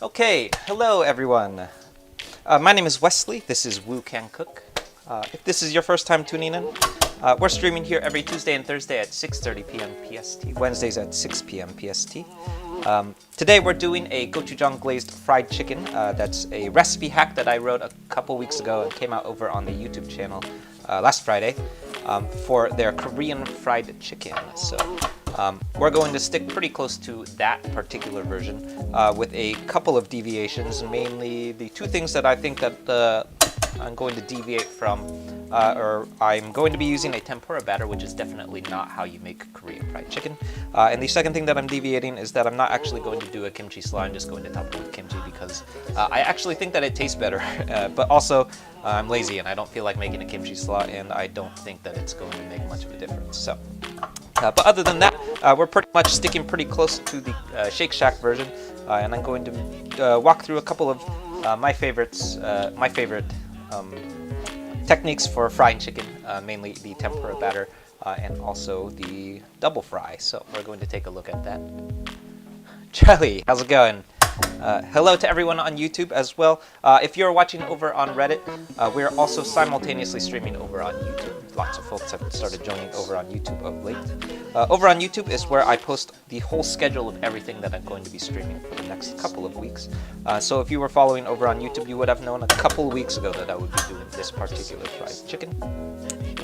Okay, hello everyone. My name is Wesley. This is Woo Can Cook. If this is your first time tuning in, we're streaming here every Tuesday and Thursday at 6:30 p.m. PST, Wednesdays at 6 p.m. PST. Today we're doing a gochujang glazed fried chicken. That's a recipe hack that I wrote a couple weeks ago and came out over on the YouTube channel last Friday for their Korean fried chicken. So we're going to stick pretty close to that particular version with a couple of deviations. Mainly the two things that I think that I'm going to deviate from, or I'm going to be using a tempura batter, which is definitely not how you make Korean fried chicken. And the second thing that I'm deviating is that I'm not actually going to do a kimchi slaw. I'm just going to top it with kimchi because I actually think that it tastes better. But also, I'm lazy and I don't feel like making a kimchi slaw, and I don't think that it's going to make much of a difference. So. But other than that, we're pretty much sticking pretty close to the Shake Shack version, and I'm going to walk through a couple of my favorite techniques for frying chicken, mainly the tempura batter and also the double fry. So we're going to take a look at that. Charlie, how's it going? Hello to everyone on YouTube as well. If you're watching over on Reddit, we're also simultaneously streaming over on YouTube. Lots of folks have started joining over on YouTube of late. Over on YouTube is where I post the whole schedule of everything that I'm going to be streaming for the next couple of weeks. So if you were following over on YouTube, you would have known a couple of weeks ago that I would be doing this particular fried chicken.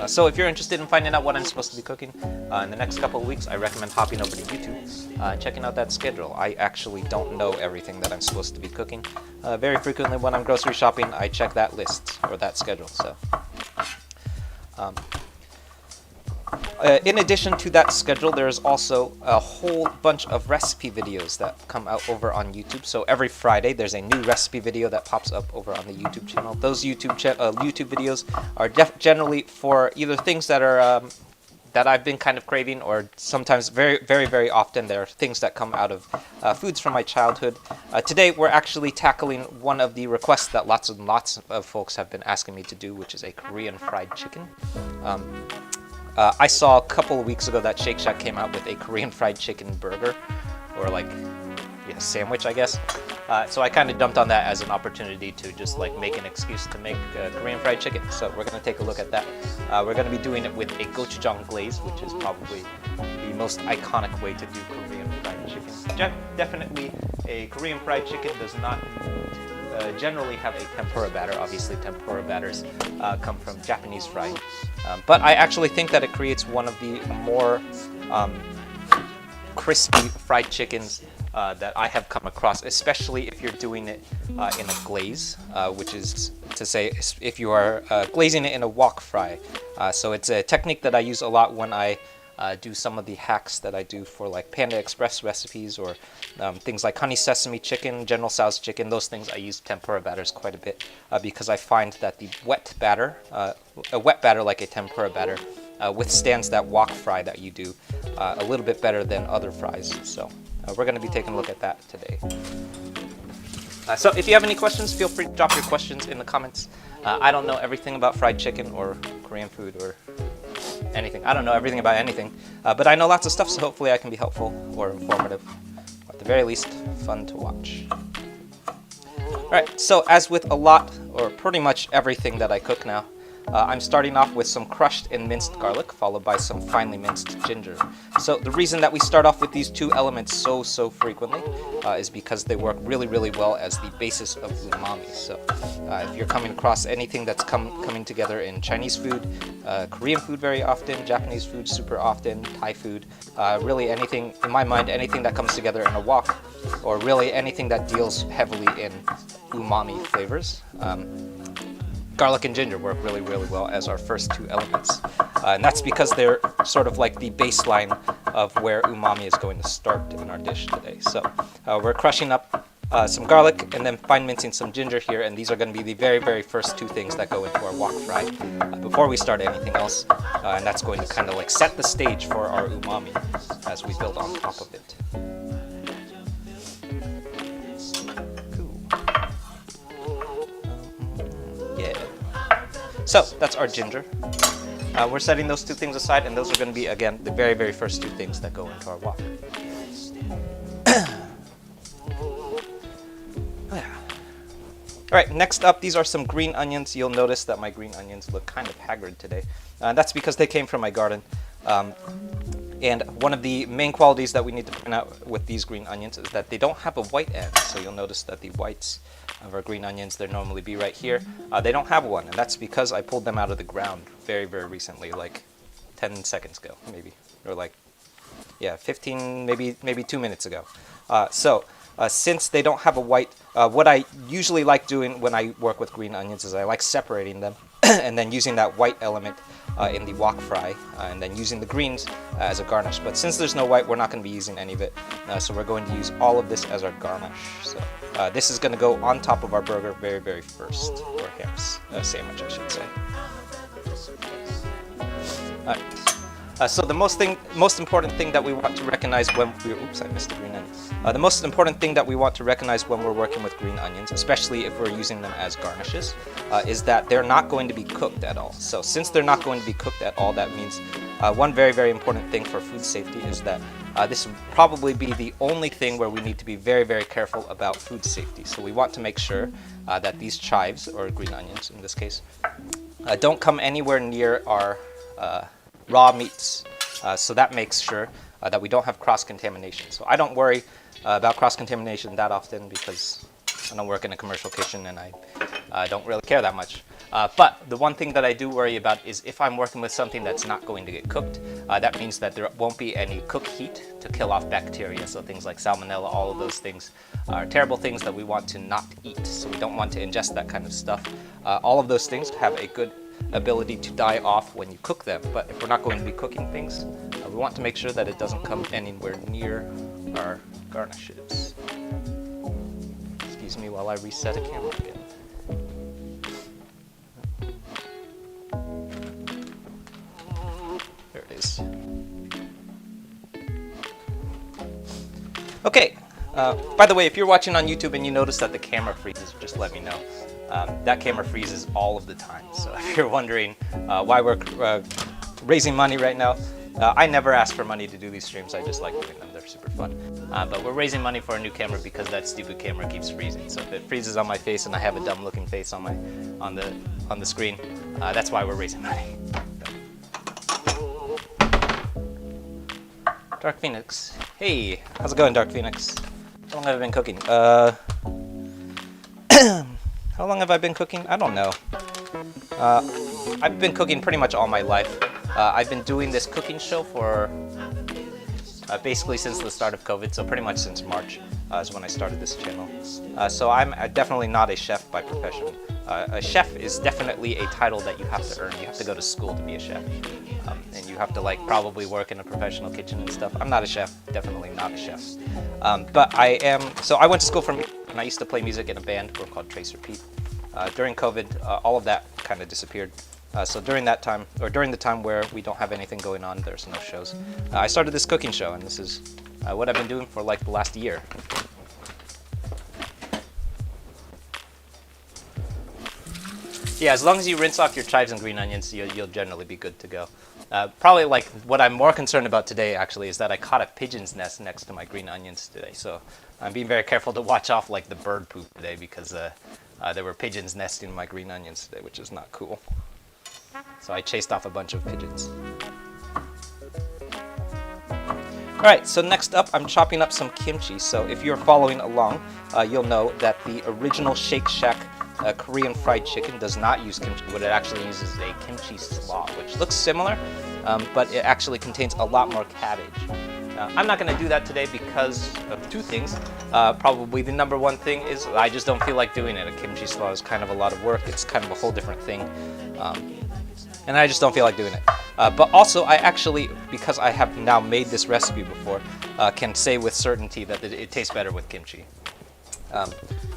So if you're interested in finding out what I'm supposed to be cooking in the next couple of weeks, I recommend hopping over to YouTube and checking out that schedule. I actually don't know everything that I'm supposed to be cooking. Very frequently when I'm grocery shopping, I check that list or that schedule. So, in addition to that schedule, there's also a whole bunch of recipe videos that come out over on YouTube. So every Friday, there's a new recipe video that pops up over on the YouTube channel. Those YouTube videos are generally for either things that are that I've been kind of craving, or sometimes very often there are things that come out of foods from my childhood. Today, we're actually tackling one of the requests that lots of folks have been asking me to do, which is a Korean fried chicken. I saw a couple of weeks ago that Shake Shack came out with a Korean fried chicken burger, or like, yeah, sandwich, I guess. So I kind of jumped on that as an opportunity to just like make an excuse to make Korean fried chicken. So we're going to take a look at that. We're going to be doing it with a gochujang glaze, which is probably the most iconic way to do Korean fried chicken. Definitely, a Korean fried chicken does not generally have a tempura batter. Obviously, tempura batters come from Japanese frying. But I actually think that it creates one of the more crispy fried chickens that I have come across, especially if you're doing it in a glaze, which is to say if you are glazing it in a wok fry. So it's a technique that I use a lot when I do some of the hacks that I do for like Panda Express recipes, or things like honey sesame chicken, General Tso's chicken. Those things I use tempura batters quite a bit because I find that the wet batter, a wet batter like a tempura batter, withstands that wok fry that you do a little bit better than other fries. So we're going to be taking a look at that today. So if you have any questions, feel free to drop your questions in the comments. I don't know everything about fried chicken or Korean food or anything. I don't know everything about anything, but I know lots of stuff, so hopefully I can be helpful or informative, or at the very least, fun to watch. Alright, so as with a lot, or pretty much everything that I cook now, I'm starting off with some crushed and minced garlic, followed by some finely minced ginger. So the reason that we start off with these two elements so frequently is because they work really well as the basis of umami. So if you're coming across anything that's coming together in Chinese food, Korean food very often, Japanese food super often, Thai food, really anything, in my mind, anything that comes together in a wok, or really anything that deals heavily in umami flavors, garlic and ginger work really well as our first two elements. And that's because they're sort of like the baseline of where umami is going to start in our dish today. So we're crushing up some garlic and then fine mincing some ginger here, and these are going to be the very first two things that go into our wok fry before we start anything else. And that's going to kind of like set the stage for our umami as we build on top of it. So that's our ginger. We're setting those two things aside, and those are going to be, again, the very first two things that go into our wok. right, next up, these are some green onions. You'll notice that my green onions look kind of haggard today. That's because they came from my garden. And one of the main qualities that we need to point out with these green onions is that they don't have a white end. So you'll notice that the whites of our green onions, they'd normally be right here. They don't have one, and that's because I pulled them out of the ground very, very recently, like 10 seconds ago, maybe, or like, yeah, 15, maybe 2 minutes ago. Since they don't have a white, what I usually like doing when I work with green onions is I like separating them and then using that white element in the wok fry, and then using the greens as a garnish. But since there's no white, we're not going to be using any of it, so we're going to use all of this as our garnish. So this is going to go on top of our burger very, very first, or ham sandwich, I should say. So the most important thing that we want to recognize when oops, I missed the green onion. The most important thing that we want to recognize when we're working with green onions, especially if we're using them as garnishes, is that they're not going to be cooked at all. So since they're not going to be cooked at all, that means one very, very important thing for food safety is that this would probably be the only thing where we need to be very, very careful about food safety. So we want to make sure that these chives, or green onions in this case, don't come anywhere near our raw meats, so that makes sure that we don't have cross-contamination. So I don't worry about cross-contamination that often because I don't work in a commercial kitchen and I don't really care that much. But the one thing that I do worry about is if I'm working with something that's not going to get cooked, that means that there won't be any cook heat to kill off bacteria. So things like salmonella, all of those things are terrible things that we want to not eat. So we don't want to ingest that kind of stuff. All of those things have a good ability to die off when you cook them, but if we're not going to be cooking things, we want to make sure that it doesn't come anywhere near our garnishes. Excuse me while I reset a camera again. There it is. Okay, by the way, if you're watching on YouTube and you notice that the camera freezes, just let me know. That camera freezes all of the time, so if you're wondering why we're raising money right now, I never ask for money to do these streams. I just like doing them. They're super fun. But we're raising money for a new camera because that stupid camera keeps freezing. So if it freezes on my face and I have a dumb-looking face on the screen, that's why we're raising money. Dark Phoenix. Hey, how's it going, Dark Phoenix? How long have I been cooking? How long have I been cooking? I don't know. I've been cooking pretty much all my life. I've been doing this cooking show for basically since the start of COVID, so pretty much since March is when I started this channel. So I'm definitely not a chef by profession. A chef is definitely a title that you have to earn. You have to go to school to be a chef. And you have to probably work in a professional kitchen and stuff. I'm not a chef, definitely not a chef. But I am, so I went to school for music, and I used to play music in a band. We're called Trace Repeat. During COVID, all of that kind of disappeared. So during that time, or during the time where we don't have anything going on, there's no shows, I started this cooking show, and this is what I've been doing for the last year. Yeah, as long as you rinse off your chives and green onions, you'll generally be good to go. Probably what I'm more concerned about today actually is that I caught a pigeon's nest next to my green onions today. So I'm being very careful to watch off the bird poop today because there were pigeons nesting in my green onions today, which is not cool. So I chased off a bunch of pigeons. Alright, so next up I'm chopping up some kimchi. So if you're following along, you'll know that the original Shake Shack Korean fried chicken does not use kimchi. What it actually uses is a kimchi slaw, which looks similar, but it actually contains a lot more cabbage. I'm not going to do that today because of two things. Probably the number one thing is I just don't feel like doing it. A kimchi slaw is kind of a lot of work. It's kind of a whole different thing. And I just don't feel like doing it. But also, I actually, because I have now made this recipe before, can say with certainty that it tastes better with kimchi.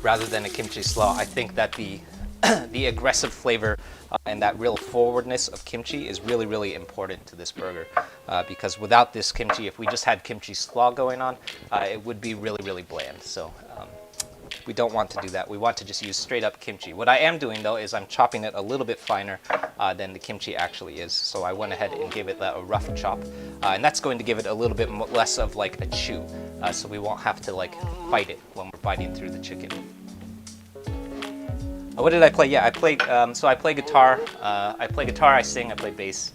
Rather than a kimchi slaw, I think that the aggressive flavor and that real forwardness of kimchi is really, really important to this burger. Because without this kimchi, if we just had kimchi slaw going on, it would be really, really bland. So we don't want to do that. We want to just use straight up kimchi. What I am doing though is I'm chopping it a little bit finer than the kimchi actually is. So I went ahead and gave it a rough chop, and that's going to give it a little bit less of a chew, so we won't have to fight it when we're biting through the chicken. What did I play? Yeah, I played. So I play guitar. I sing. I play bass.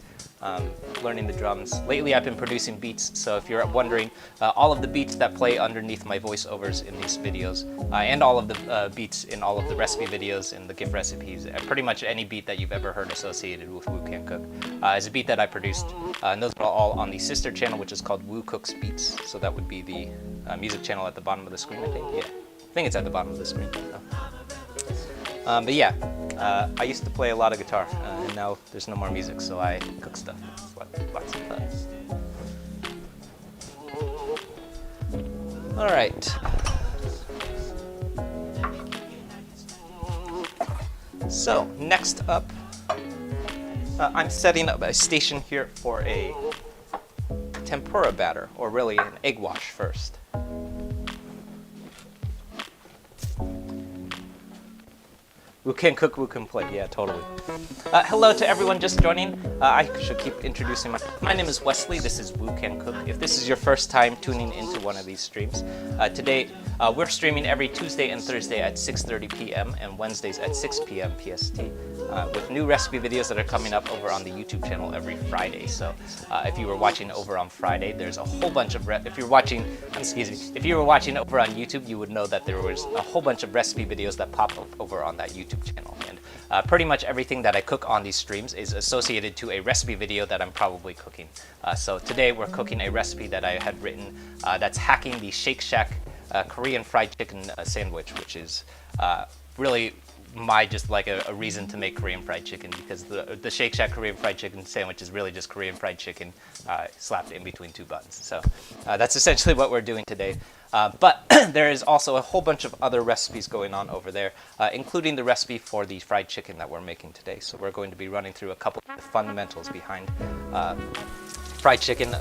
Learning the drums. Lately, I've been producing beats. So if you're wondering, all of the beats that play underneath my voiceovers in these videos, and all of the beats in all of the recipe videos and the gift recipes, pretty much any beat that you've ever heard associated with Woo Can Cook, is a beat that I produced. And those are all on the sister channel, which is called Woo Cooks Beats. So that would be the music channel at the bottom of the screen, I think. Yeah, I think it's at the bottom of the screen. So. But yeah, I used to play a lot of guitar, and now there's no more music, so I cook stuff. It's lots of fun. All right. So next up, I'm setting up a station here for a tempura batter, or really an egg wash first. Woo can cook, woo can play. Yeah, totally. Hello to everyone just joining. I should keep introducing myself. My name is Wesley. This is Woo Can Cook. If this is your first time tuning into one of these streams, today we're streaming every Tuesday and Thursday at 6:30 p.m. and Wednesdays at 6 p.m. PST with new recipe videos that are coming up over on the YouTube channel every Friday. So if you were watching over on Friday, there's a whole bunch of if you were watching over on YouTube, you would know that there was a whole bunch of recipe videos that pop up over on that YouTube channel, and pretty much everything that I cook on these streams is associated to a recipe video that I'm probably cooking. So today we're cooking a recipe that I had written that's hacking the Shake Shack Korean fried chicken sandwich, which is really just like a reason to make Korean fried chicken, because the Shake Shack Korean fried chicken sandwich is really just Korean fried chicken slapped in between two buns. So that's essentially what we're doing today. But there is also a whole bunch of other recipes going on over there, including the recipe for the fried chicken that we're making today. So we're going to be running through a couple of fundamentals behind fried chicken,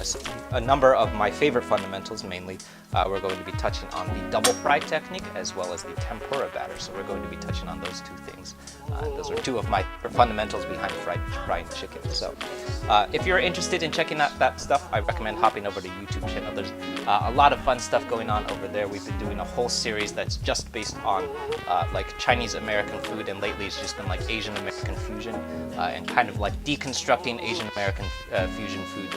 a number of my favorite fundamentals mainly. We're going to be touching on the double fry technique as well as the tempura batter. So we're going to be touching on those two things. Those are two of my fundamentals behind fried chicken. So if you're interested in checking out that stuff, I recommend hopping over to the YouTube channel. There's a lot of fun stuff going on over there. We've been doing a whole series that's just based on like Chinese American food, and lately it's just been like Asian American fusion and kind of like deconstructing Asian American fusion food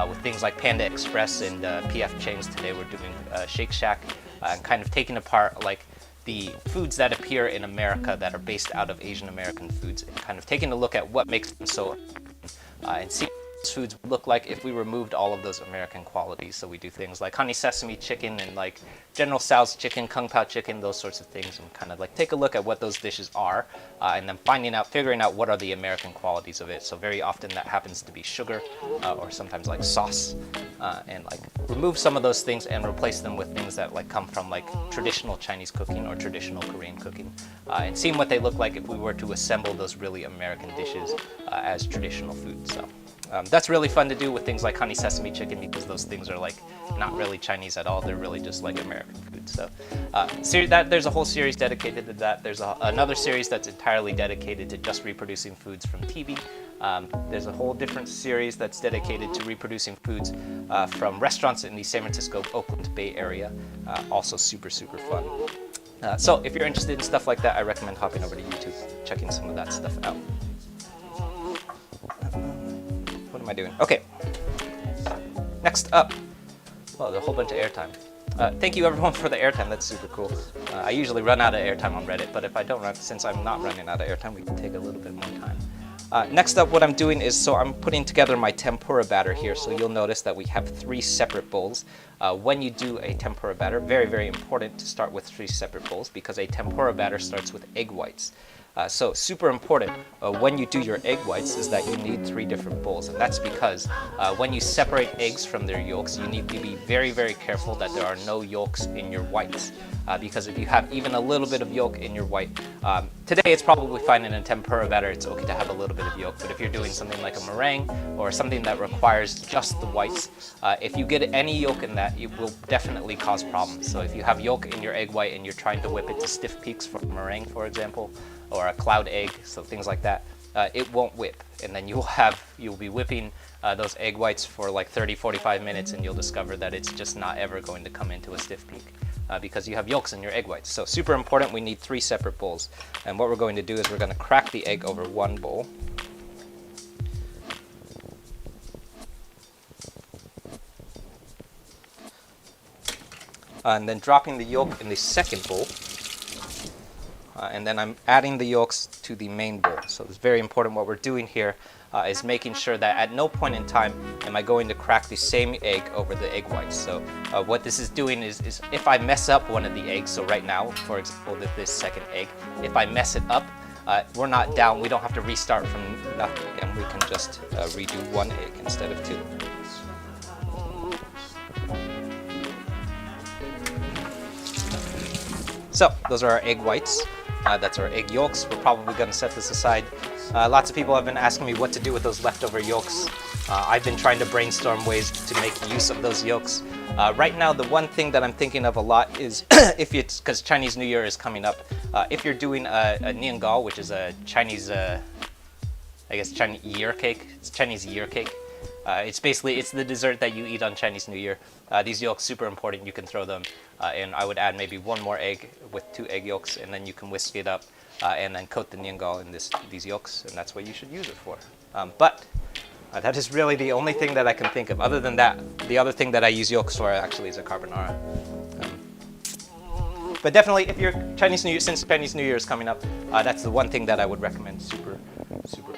with things like Panda Express and PF Chang's. Today we're doing Shake Shack and kind of taking apart like the foods that appear in America that are based out of Asian American foods, and kind of taking a look at what makes them so and see what those foods would look like if we removed all of those American qualities. So we do things like honey sesame chicken and like General Tso's chicken, Kung Pao chicken, those sorts of things, and kind of like take a look at what those dishes are, and then figuring out what are the American qualities of it. So very often that happens to be sugar, or sometimes like sauce, and like remove some of those things and replace them with things that like come from like traditional Chinese cooking or traditional Korean cooking, and seeing what they look like if we were to assemble those really American dishes as traditional food. So that's really fun to do with things like honey sesame chicken, because those things are like not really Chinese at all. They're really just like American food. So there's a whole series dedicated to that. There's another series that's entirely dedicated to just reproducing foods from TV. There's a whole different series that's dedicated to reproducing foods from restaurants in the San Francisco, Oakland Bay area. Also super, super fun. So if you're interested in stuff like that, I recommend hopping over to YouTube, checking some of that stuff out. What am I doing? Okay. Next up, well, there's a whole bunch of airtime. Thank you everyone for the airtime. That's super cool. I usually run out of airtime on Reddit, but if I don't run, since I'm not running out of airtime, we can take a little bit more time. Next up, what I'm doing is, so I'm putting together my tempura batter here. So you'll notice that we have 3 separate bowls. When you do a tempura batter, very, very important to start with 3 separate bowls, because a tempura batter starts with egg whites. So super important when you do your egg whites is that you need 3 different bowls, and that's because when you separate eggs from their yolks, you need to be very, very careful that there are no yolks in your whites, because if you have even a little bit of yolk in your white, today it's probably fine in a tempura batter, it's okay to have a little bit of yolk, but if you're doing something like a meringue or something that requires just the whites, if you get any yolk in that, it will definitely cause problems. So if you have yolk in your egg white and you're trying to whip it to stiff peaks for meringue, for example, or a cloud egg, so things like that, it won't whip, and then you'll be whipping those egg whites for like 30-45 minutes, and you'll discover that it's just not ever going to come into a stiff peak. because you have yolks in your egg whites. So super important, we need 3 separate bowls. And what we're going to do is we're going to crack the egg over one bowl. And then dropping the yolk in the second bowl. And then I'm adding the yolks to the main bowl. So it's very important what we're doing here is making sure that at no point in time am I going to crack the same egg over the egg whites. So what this is doing is if I mess up one of the eggs, so right now, for example, this second egg, if I mess it up, we're not down, we don't have to restart from nothing, and we can just redo one egg instead of 2. So those are our egg whites. That's our egg yolks. We're probably going to set this aside. Lots of people have been asking me what to do with those leftover yolks. I've been trying to brainstorm ways to make use of those yolks. Right now, the one thing that I'm thinking of a lot is if it's because Chinese New Year is coming up. If you're doing a niangao, which is a Chinese, I guess Chinese year cake. It's Chinese year cake. It's the dessert that you eat on Chinese New Year. These yolks super important. You can throw them, and I would add maybe 1 more egg with 2 egg yolks, and then you can whisk it up, and then coat the niangao in these yolks, and that's what you should use it for. But that is really the only thing that I can think of. Other than that, the other thing that I use yolks for actually is a carbonara. But definitely, if you're Chinese New Year, since Chinese New Year is coming up, that's the one thing that I would recommend super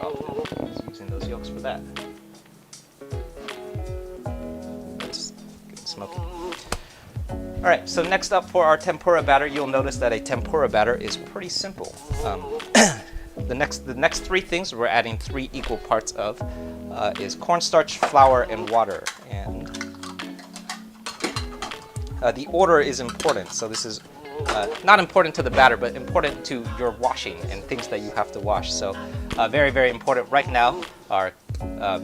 often, is using those yolks for that. Smoky. All right, so next up for our tempura batter, you'll notice that a tempura batter is pretty simple. The next 3 things we're adding 3 equal parts of is cornstarch, flour, and water. And the order is important. So this is not important to the batter, but important to your washing and things that you have to wash. So very, very important. Right now, our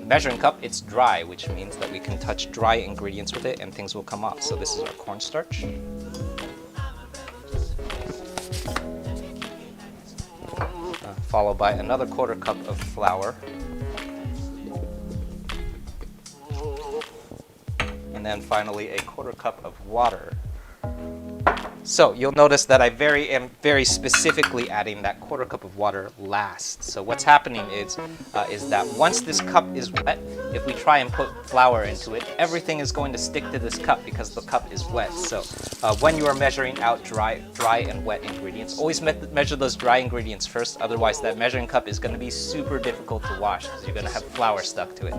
measuring cup, it's dry, which means that we can touch dry ingredients with it and things will come off. So this is our cornstarch. Followed by another 1/4 cup of flour. And then finally a 1/4 cup of water. So you'll notice that I am very specifically adding that 1/4 cup of water last. So what's happening is that once this cup is wet, if we try and put flour into it, everything is going to stick to this cup because the cup is wet. So when you are measuring out dry and wet ingredients, always measure those dry ingredients first. Otherwise, that measuring cup is going to be super difficult to wash because you're going to have flour stuck to it.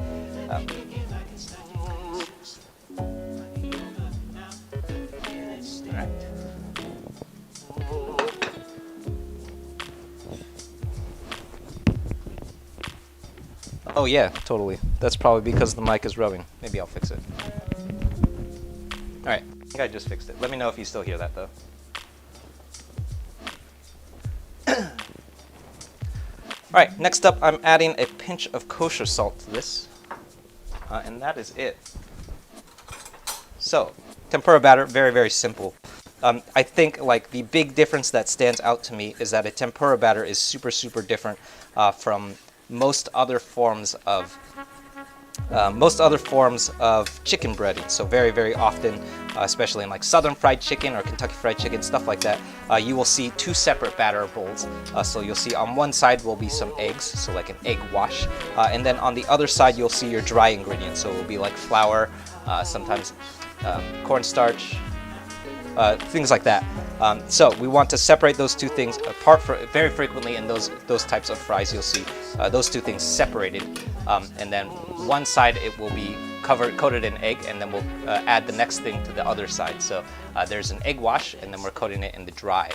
Oh yeah, totally. That's probably because the mic is rubbing. Maybe I'll fix it. Alright, I think I just fixed it. Let me know if you still hear that though. Alright, next up I'm adding a pinch of kosher salt to this. And that is it. So, tempura batter, very, very simple. I think like the big difference that stands out to me is that a tempura batter is super, super different from most other forms of chicken breading. So very, very often, especially in like Southern fried chicken or Kentucky fried chicken, stuff like that, you will see 2 separate batter bowls. So you'll see on one side will be some eggs, so like an egg wash, and then on the other side you'll see your dry ingredients. So it will be like flour, sometimes cornstarch, things like that. So we want to separate those 2 things apart. Very frequently in those types of fries, you'll see those 2 things separated, and then one side it will be coated in egg, and then we'll add the next thing to the other side. So there's an egg wash, and then we're coating it in the dry.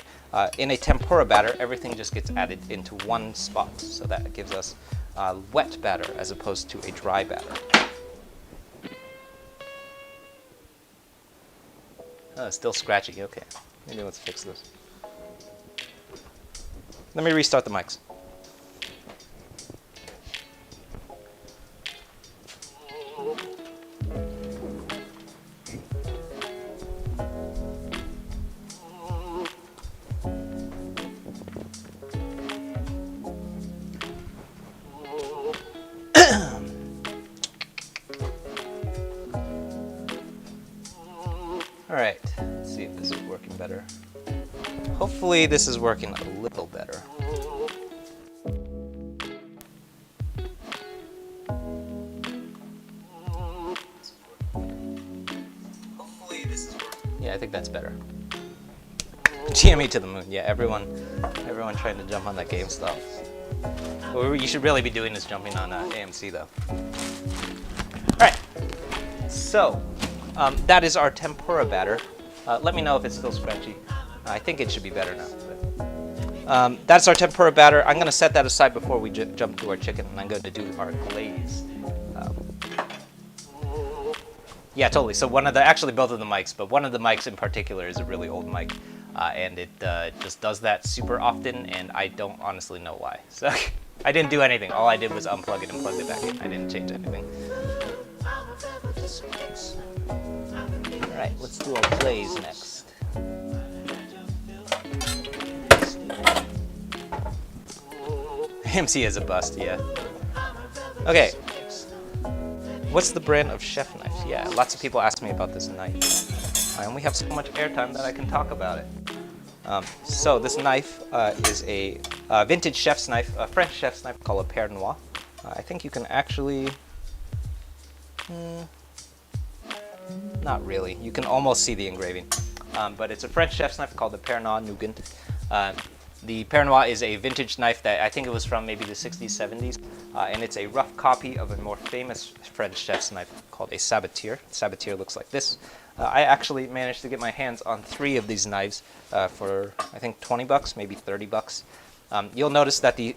In a tempura batter, everything just gets added into one spot, so that gives us wet batter as opposed to a dry batter. Still scratchy. Okay, maybe let's fix this. Let me restart the mics. All right, let's see if this is working better. Hopefully this is working a little better. Yeah, I think that's better. GME to the moon. Yeah, everyone trying to jump on that GameStop. What you should really be doing is jumping on AMC though. All right, so that is our tempura batter. Let me know if it's still scratchy. I think it should be better now. But, that's our tempura batter. I'm gonna set that aside before we jump to our chicken, and I'm going to do our glaze. Yeah, totally. So actually both of the mics, but one of the mics in particular is a really old mic, and it just does that super often, and I don't honestly know why. So I didn't do anything. All I did was unplug it and plug it back in. I didn't change anything. All right, let's do our glaze next. AMC is a bust, yeah. Okay. What's the brand of chef knife? Yeah, lots of people ask me about this knife. I only have so much airtime that I can talk about it. So this knife is a vintage chef's knife, a French chef's knife called a Père Noir. I think you can actually... not really. You can almost see the engraving. But it's a French chef's knife called the Père Noir Nugent. The Père Noir is a vintage knife that I think it was from maybe the 60s, 70s, and it's a rough copy of a more famous French chef's knife called a sabatier. Sabatier looks like this. I actually managed to get my hands on 3 of these knives for I think 20 bucks, maybe 30 bucks. You'll notice that the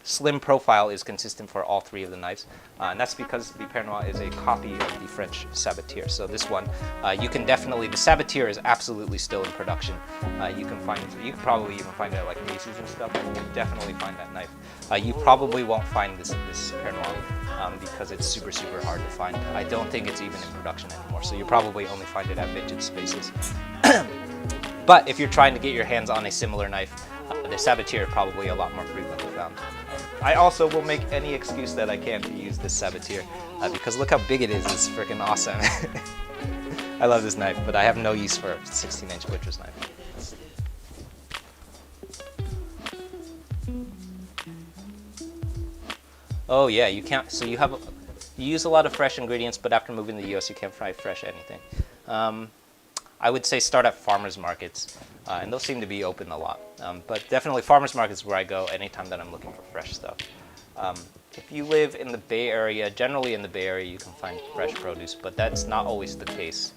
slim profile is consistent for all 3 of the knives, and that's because the Père Noir is a copy of the French sabatier. So this one, you can definitely, the sabatier is absolutely still in production. You can probably even find it at like Macy's and stuff. You can definitely find that knife. You probably won't find this Père Noir because it's super, super hard to find. I don't think it's even in production anymore, so you probably only find it at vintage spaces. But if you're trying to get your hands on a similar knife, the sabatier probably a lot more frequently found. I also will make any excuse that I can to use this sabatier because look how big it is. It's freaking awesome. I love this knife, but I have no use for a 16-inch butcher's knife. Oh yeah, you can't. So you use a lot of fresh ingredients, but after moving to the US, you can't fry fresh anything. I would say start at farmers markets, and those seem to be open a lot. But definitely farmers markets is where I go anytime that I'm looking for fresh stuff. If you live in the Bay Area, generally in the Bay Area you can find fresh produce, but that's not always the case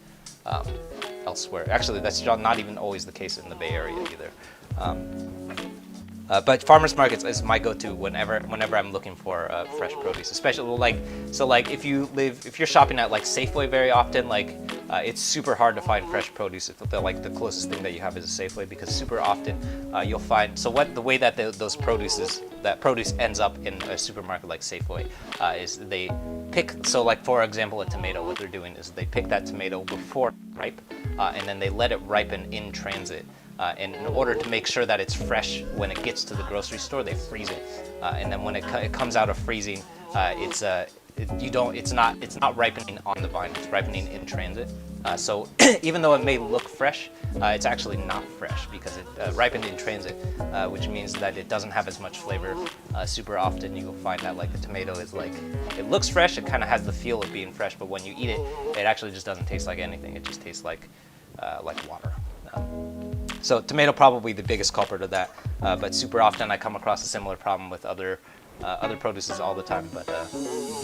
elsewhere. Actually, that's not even always the case in the Bay Area either. But farmers markets is my go-to whenever I'm looking for fresh produce, especially like if you're shopping at like Safeway very often, like it's super hard to find fresh produce if the closest thing that you have is a Safeway, because super often you'll find, the way that that produce ends up in a supermarket like Safeway is they pick, so like for example a tomato, what they're doing is they pick that tomato before it's ripe, and then they let it ripen in transit. And in order to make sure that it's fresh when it gets to the grocery store, they freeze it. And then when it comes out of freezing, it's not ripening on the vine; it's ripening in transit. So even though it may look fresh, it's actually not fresh because it ripened in transit, which means that it doesn't have as much flavor. Super often you'll find that like a tomato is like, it looks fresh, it kind of has the feel of being fresh, but when you eat it, it actually just doesn't taste like anything. It just tastes like water. So tomato probably the biggest culprit of that, but super often I come across a similar problem with other produces all the time, but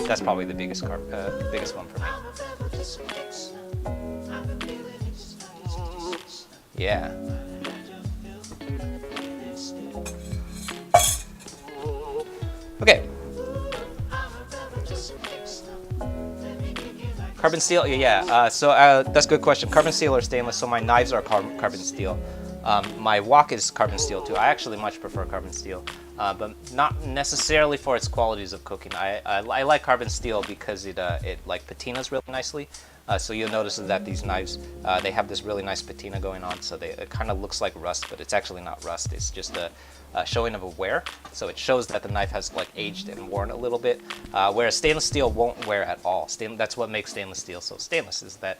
that's probably the biggest one for me. Yeah. Okay. Carbon steel, yeah. So that's a good question. Carbon steel or stainless? So my knives are carbon steel. My wok is carbon steel too. I actually much prefer carbon steel, but not necessarily for its qualities of cooking. I like carbon steel because it like patinas really nicely. So you'll notice that these knives, they have this really nice patina going on, so it kind of looks like rust, but it's actually not rust. It's just a showing of a wear. So it shows that the knife has like aged and worn a little bit, whereas stainless steel won't wear at all. That's what makes stainless steel so stainless, is that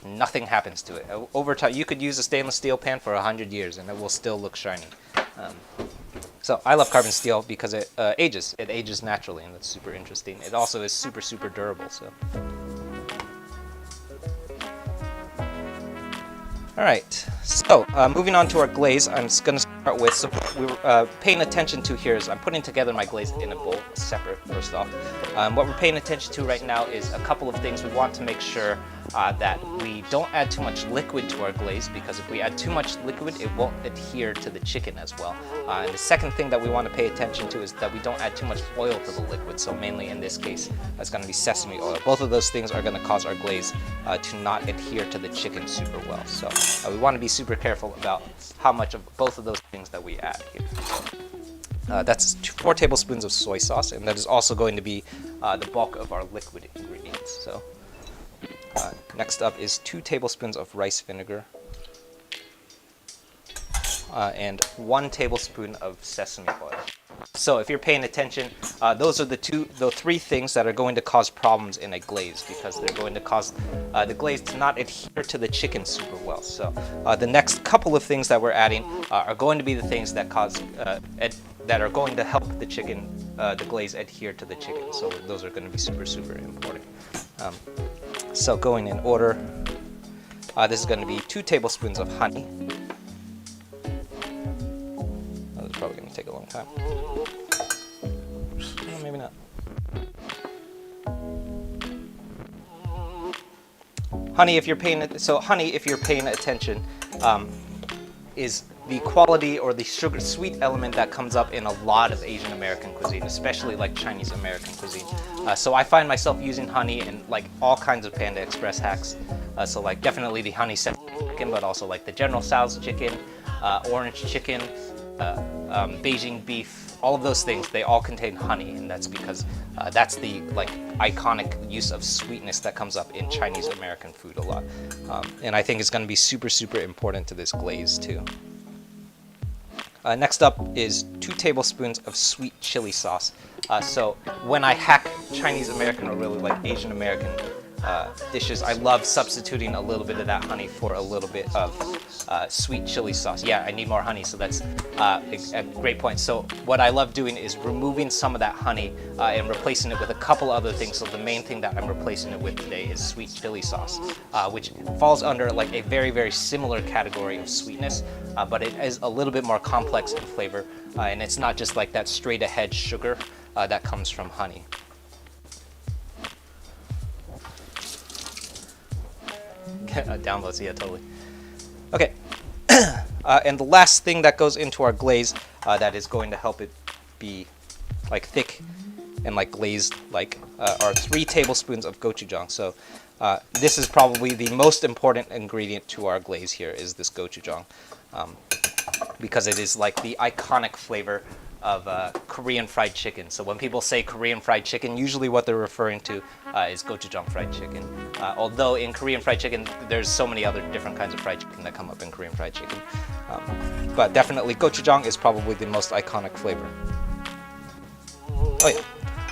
nothing happens to it. Over time, you could use a stainless steel pan for 100 years and it will still look shiny. So I love carbon steel because it ages. It ages naturally, and that's super interesting. It also is super, super durable. So. All right, so moving on to our glaze, I'm just going to start with, so we're paying attention to here is I'm putting together my glaze in a bowl, separate first off. What we're paying attention to right now is a couple of things. We want to make sure that we don't add too much liquid to our glaze, because if we add too much liquid, it won't adhere to the chicken as well. And the second thing that we want to pay attention to is that we don't add too much oil to the liquid. So mainly in this case, that's going to be sesame oil. Both of those things are going to cause our glaze to not adhere to the chicken super well. So we want to be super careful about how much of both of those things that we add here. That's 4 tablespoons of soy sauce, and that is also going to be the bulk of our liquid ingredients. So next up is 2 tablespoons of rice vinegar and 1 tablespoon of sesame oil. So if you're paying attention, those are the 3 things that are going to cause problems in a glaze, because they're going to cause the glaze to not adhere to the chicken super well. So the next couple of things that we're adding are going to be the things that cause that are going to help the chicken, the glaze adhere to the chicken. So those are going to be super, super important. So going in order, this is going to be 2 tablespoons of honey. This is probably going to take a long time. Well, maybe not. Honey, if you're paying attention, is the quality or the sugar sweet element that comes up in a lot of Asian American cuisine, especially like Chinese American cuisine. So I find myself using honey in like all kinds of Panda Express hacks. So like definitely the honey sesame chicken, but also like the General Tso's chicken, orange chicken, Beijing beef. All of those things, they all contain honey, and that's because that's the like iconic use of sweetness that comes up in Chinese American food a lot. And I think it's going to be super, super important to this glaze too. Next up is 2 tablespoons of sweet chili sauce. So when I hack Chinese American or really like Asian American dishes, I love substituting a little bit of that honey for a little bit of sweet chili sauce. Yeah, I need more honey, so that's a great point. So what I love doing is removing some of that honey and replacing it with a couple other things. So the main thing that I'm replacing it with today is sweet chili sauce, which falls under like a very, very similar category of sweetness, but it is a little bit more complex in flavor, and it's not just like that straight ahead sugar that comes from honey. Downloads, yeah, totally. Okay, and the last thing that goes into our glaze that is going to help it be like thick and like glazed like are 3 tablespoons of gochujang. So this is probably the most important ingredient to our glaze here, is this gochujang, because it is like the iconic flavor of Korean fried chicken. So when people say Korean fried chicken, usually what they're referring to is gochujang fried chicken. Although in Korean fried chicken, there's so many other different kinds of fried chicken that come up in Korean fried chicken. But definitely gochujang is probably the most iconic flavor. Oh yeah.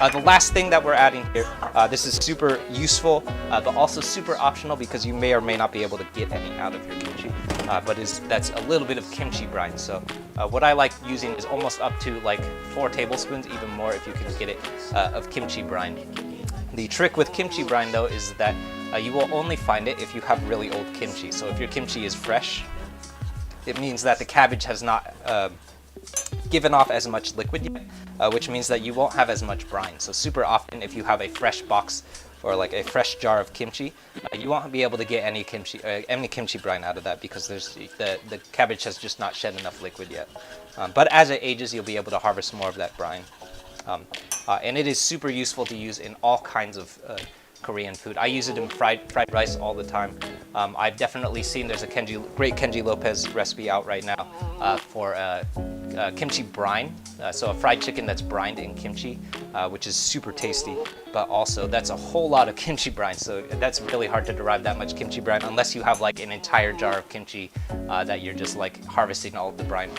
The last thing that we're adding here, this is super useful, but also super optional because you may or may not be able to get any out of your kimchi. But that's a little bit of kimchi brine. So what I like using is almost up to like 4 tablespoons, even more if you can get it, of kimchi brine. The trick with kimchi brine though is that you will only find it if you have really old kimchi. So if your kimchi is fresh, it means that the cabbage has not given off as much liquid yet, which means that you won't have as much brine. So super often if you have a fresh box or like a fresh jar of kimchi, you won't be able to get any kimchi brine out of that because the cabbage has just not shed enough liquid yet. But as it ages, you'll be able to harvest more of that brine. And it is super useful to use in all kinds of Korean food. I use it in fried rice all the time. I've definitely seen there's a great Kenji Lopez recipe out right now for kimchi brine. So a fried chicken that's brined in kimchi, which is super tasty, but also that's a whole lot of kimchi brine. So that's really hard to derive that much kimchi brine unless you have like an entire jar of kimchi that you're just like harvesting all of the brine.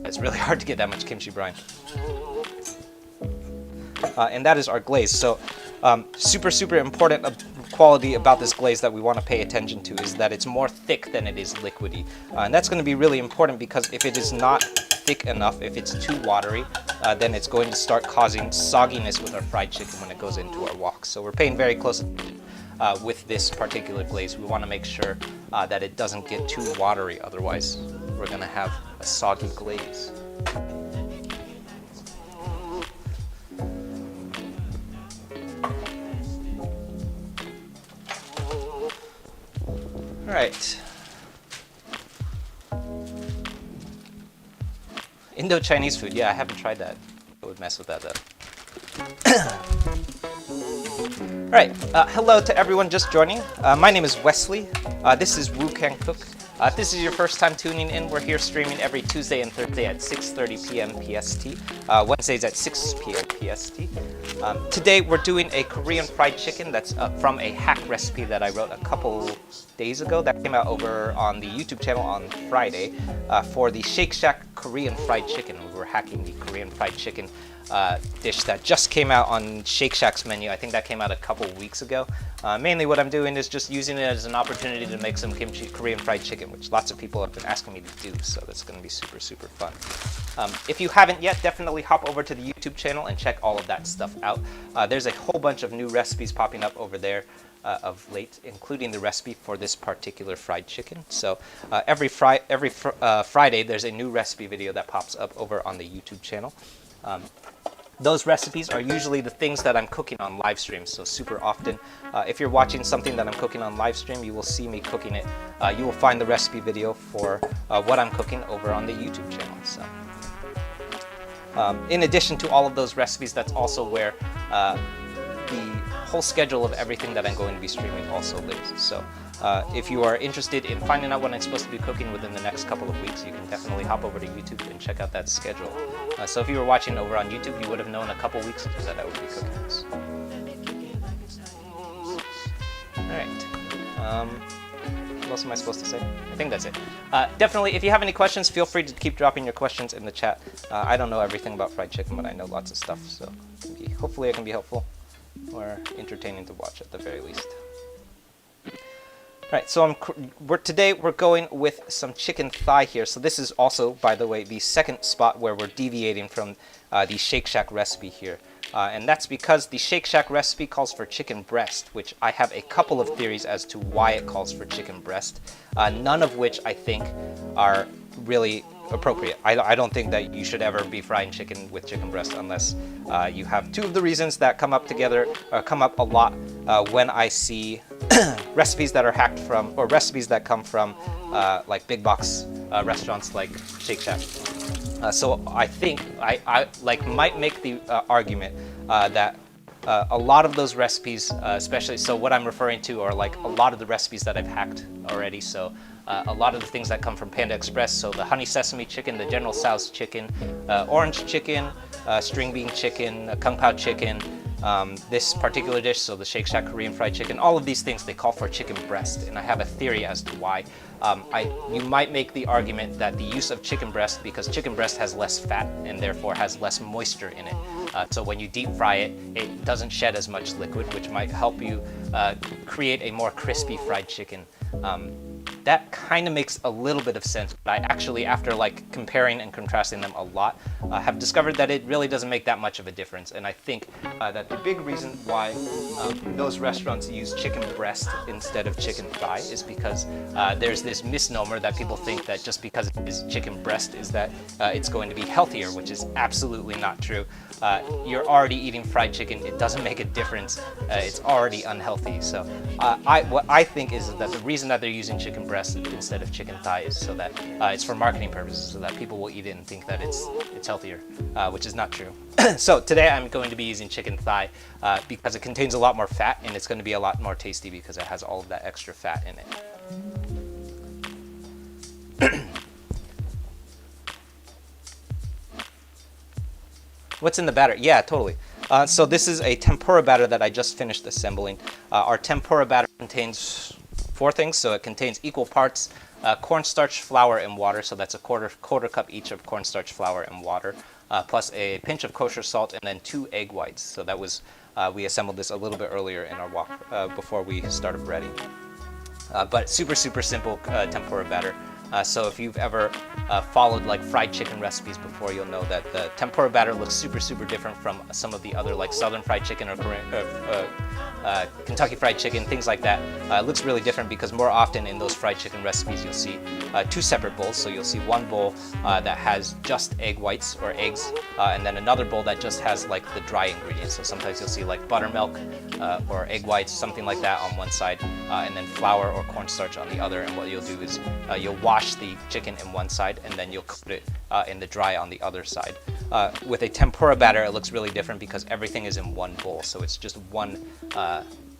It's really hard to get that much kimchi brine. And that is our glaze. So super important quality about this glaze that we want to pay attention to is that it's more thick than it is liquidy. And that's going to be really important because if it is not thick enough, if it's too watery, then it's going to start causing sogginess with our fried chicken when it goes into our wok. So we're paying very close attention with this particular glaze. We want to make sure that it doesn't get too watery, otherwise we're going to have a soggy glaze. All right. Indo-Chinese food. Yeah, I haven't tried that. I would mess with that though. All right. Hello to everyone just joining. My name is Wesley. This is Wu Can Cook. If this is your first time tuning in, we're here streaming every Tuesday and Thursday at 6:30 p.m. PST, Wednesdays at 6 p.m. PST. Today we're doing a Korean fried chicken that's from a hack recipe that I wrote a couple days ago that came out over on the YouTube channel on Friday for the Shake Shack Korean fried chicken. We were hacking the Korean fried chicken dish that just came out on Shake Shack's menu. I think that came out a couple weeks ago. Mainly what I'm doing is just using it as an opportunity to make some Korean fried chicken, which lots of people have been asking me to do, so that's going to be super fun. If you haven't yet, definitely hop over to the YouTube channel and check all of that stuff out. There's a whole bunch of new recipes popping up over there of late, including the recipe for this particular fried chicken. So every Friday there's a new recipe video that pops up over on the YouTube channel. Those recipes are usually the things that I'm cooking on live stream. So super often, if you're watching something that I'm cooking on live stream, you will see me cooking it. You will find the recipe video for what I'm cooking over on the YouTube channel. So, in addition to all of those recipes, that's also where the whole schedule of everything that I'm going to be streaming also lives. So if you are interested in finding out what I'm supposed to be cooking within the next couple of weeks, you can definitely hop over to YouTube and check out that schedule. So if you were watching over on YouTube, you would have known a couple weeks ago that I would be cooking this. Alright. What else am I supposed to say? I think that's it. Definitely, if you have any questions, feel free to keep dropping your questions in the chat. I don't know everything about fried chicken, but I know lots of stuff, so hopefully it can be helpful or entertaining to watch at the very least. Alright, so today we're going with some chicken thigh here. So this is also, by the way, the second spot where we're deviating from the Shake Shack recipe here. And that's because the Shake Shack recipe calls for chicken breast, which I have a couple of theories as to why it calls for chicken breast, none of which I think are really appropriate. I don't think that you should ever be frying chicken with chicken breast unless you have two of the reasons that come up a lot when I see recipes that are hacked from, or recipes that come from like big box restaurants like Shake Shack. So I think I might make the argument that a lot of those recipes, especially, so what I'm referring to are like a lot of the recipes that I've hacked already. So a lot of the things that come from Panda Express, so the honey sesame chicken, the General Tso's chicken, orange chicken, string bean chicken, kung pao chicken, this particular dish, so the Shake Shack Korean fried chicken, all of these things, they call for chicken breast, and I have a theory as to why. You might make the argument that the use of chicken breast, because chicken breast has less fat and therefore has less moisture in it, so when you deep fry it, it doesn't shed as much liquid, which might help you create a more crispy fried chicken. That kind of makes a little bit of sense, but I actually, after like comparing and contrasting them a lot, have discovered that it really doesn't make that much of a difference. And I think that the big reason why those restaurants use chicken breast instead of chicken thigh is because there's this misnomer that people think that just because it is chicken breast is that it's going to be healthier, which is absolutely not true. You're already eating fried chicken. It doesn't make a difference. It's already unhealthy. So what I think is that the reason that they're using chicken breast instead of chicken thigh is so that it's for marketing purposes, so that people will eat it and think that it's healthier, which is not true. So today I'm going to be using chicken thigh because it contains a lot more fat, and it's going to be a lot more tasty because it has all of that extra fat in it. What's in the batter? Yeah, totally. So this is a tempura batter that I just finished assembling. Our tempura batter contains 4 things. So it contains equal parts cornstarch, flour, and water. So that's a quarter cup each of cornstarch, flour, and water, plus a pinch of kosher salt, and then 2 egg whites. So that was we assembled this a little bit earlier in our wok before we started breading. But super simple tempura batter. So if you've ever followed like fried chicken recipes before, you'll know that the tempura batter looks super different from some of the other like Southern fried chicken or Kentucky fried chicken, things like that. It looks really different because more often in those fried chicken recipes you'll see 2 separate bowls. So you'll see one bowl that has just egg whites or eggs, and then another bowl that just has like the dry ingredients. So sometimes you'll see like buttermilk or egg whites, something like that on one side, and then flour or cornstarch on the other. And what you'll do is you'll wash the chicken in one side and then you'll coat it in the dry on the other side. With a tempura batter, it looks really different because everything is in one bowl. So it's just one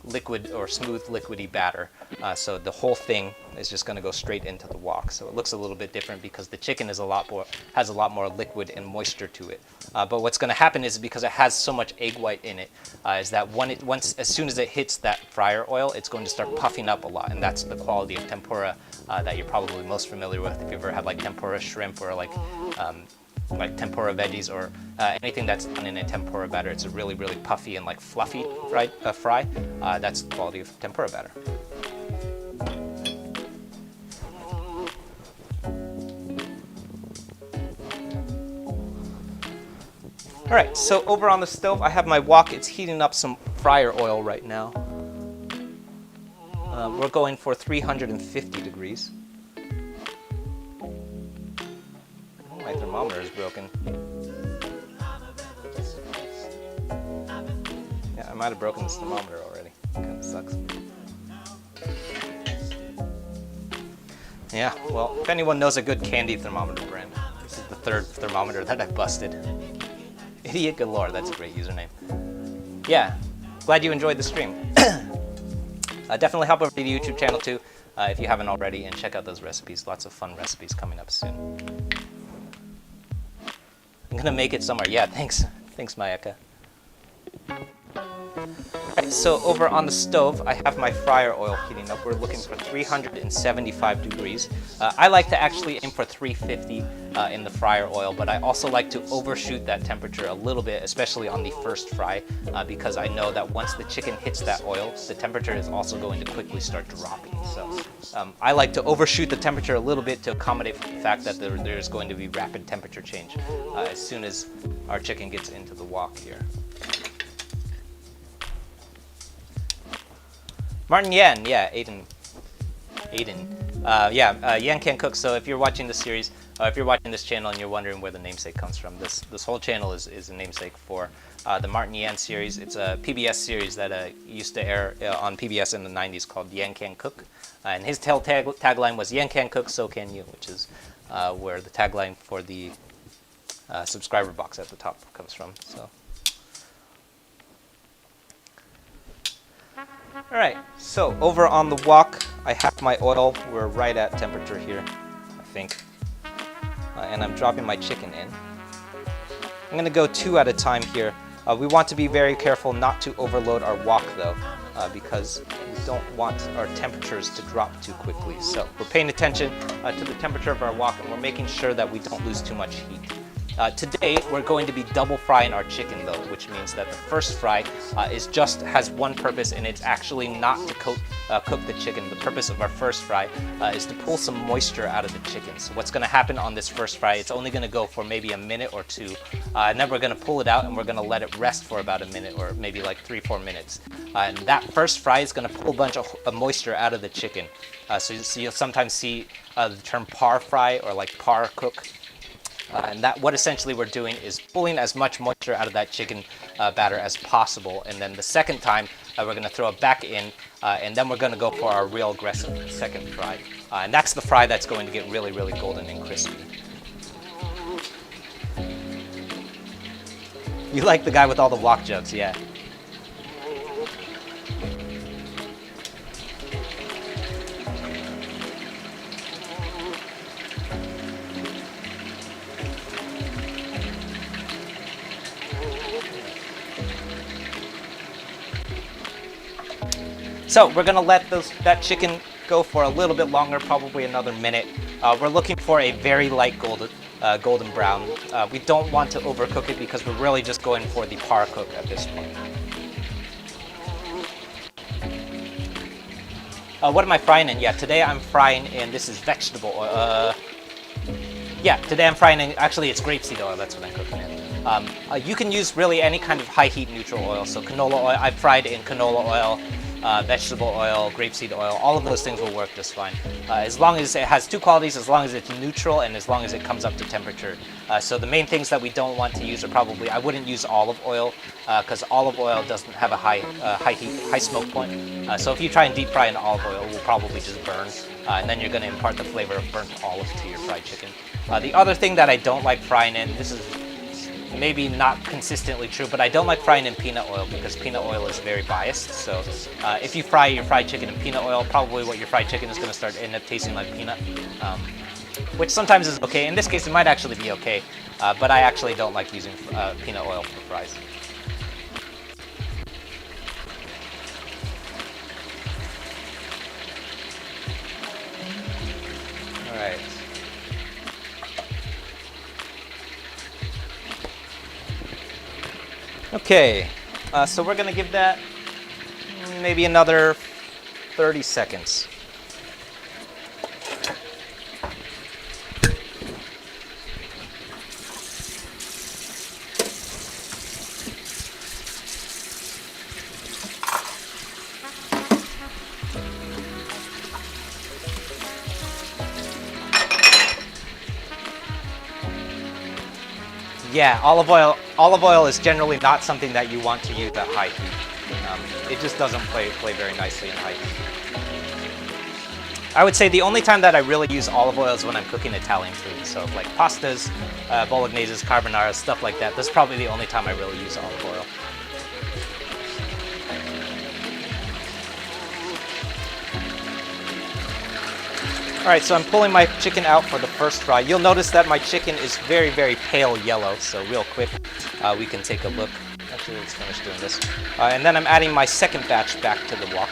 liquid or smooth liquidy batter. So the whole thing is just going to go straight into the wok. So it looks a little bit different because the chicken is has a lot more liquid and moisture to it. But what's going to happen is because it has so much egg white in it, is that as soon as it hits that fryer oil, it's going to start puffing up a lot, and that's the quality of tempura that you're probably most familiar with if you've ever had like tempura shrimp or like tempura veggies or anything that's done in a tempura batter. It's a really puffy and like fluffy fry. That's the quality of tempura batter. All right, so over on the stove, I have my wok. It's heating up some fryer oil right now. We're going for 350 degrees. My thermometer is broken. Yeah, I might have broken this thermometer already. Kind of sucks. Yeah, well, if anyone knows a good candy thermometer brand, this is the 3rd thermometer that I've busted. Idiot galore, that's a great username. Yeah, glad you enjoyed the stream. Definitely hop over to the YouTube channel too, if you haven't already, and check out those recipes. Lots of fun recipes coming up soon. I'm gonna make it somewhere. Yeah, thanks Mayaka. Alright, so over on the stove, I have my fryer oil heating up. We're looking for 375 degrees. I like to actually aim for 350 in the fryer oil, but I also like to overshoot that temperature a little bit, especially on the first fry, because I know that once the chicken hits that oil, the temperature is also going to quickly start dropping. So I like to overshoot the temperature a little bit to accommodate for the fact that there's going to be rapid temperature change as soon as our chicken gets into the wok here. Martin Yan, yeah, Aiden. Yan Can Cook. So if you're watching this series, if you're watching this channel and you're wondering where the namesake comes from, this whole channel is a namesake for the Martin Yan series. It's a PBS series that used to air on PBS in the 90s called Yan Can Cook. And his tagline was Yan Can Cook, so can you, which is where the tagline for the subscriber box at the top comes from. So. Alright, so over on the wok, I have my oil. We're right at temperature here, I think. And I'm dropping my chicken in. I'm going to go 2 at a time here. We want to be very careful not to overload our wok though, because we don't want our temperatures to drop too quickly. So we're paying attention to the temperature of our wok, and we're making sure that we don't lose too much heat. Today, we're going to be double frying our chicken though, which means that the first fry has one purpose, and it's actually not to cook the chicken. The purpose of our first fry is to pull some moisture out of the chicken. So what's going to happen on this first fry, it's only going to go for maybe a minute or 2, and then we're going to pull it out and we're going to let it rest for about a minute or maybe like 3-4 minutes. And that first fry is going to pull a bunch of moisture out of the chicken. So you'll sometimes see the term par fry or like par cook. And what essentially we're doing is pulling as much moisture out of that chicken batter as possible. And then the second time, we're going to throw it back in, and then we're going to go for our real aggressive second fry. And that's the fry that's going to get really golden and crispy. You like the guy with all the wok jokes, yeah. So we're gonna let that chicken go for a little bit longer, probably another minute. We're looking for a very light golden brown. We don't want to overcook it because we're really just going for the par cook at this point. What am I frying in? Yeah, today I'm frying in, this is vegetable oil. Yeah, today I'm frying in, actually it's grapeseed oil, that's what I'm cooking in. You can use really any kind of high heat neutral oil. So canola oil, I fried in canola oil, vegetable oil, grapeseed oil, all of those things will work just fine. As long as it has two qualities, as long as it's neutral and as long as it comes up to temperature. So the main things that we don't want to use are probably, I wouldn't use olive oil because olive oil doesn't have a high heat, high smoke point. So if you try and deep fry in olive oil, it will probably just burn. And then you're going to impart the flavor of burnt olive to your fried chicken. The other thing that I don't like frying in, this is maybe not consistently true, but I don't like frying in peanut oil because peanut oil is very biased. So if you fry your fried chicken in peanut oil, probably what your fried chicken is going to end up tasting like peanut, which sometimes is okay. In this case, it might actually be okay, but I actually don't like using peanut oil for fries. All right. Okay, so we're gonna give that maybe another 30 seconds. Yeah, olive oil is generally not something that you want to use at high heat. It just doesn't play very nicely in high heat. I would say the only time that I really use olive oil is when I'm cooking Italian food. So like pastas, bologneses, carbonara, stuff like that. That's probably the only time I really use olive oil. All right, so I'm pulling my chicken out for the first fry. You'll notice that my chicken is very, very pale yellow. So real quick, we can take a look. Actually, let's finish doing this. And then I'm adding my second batch back to the wok.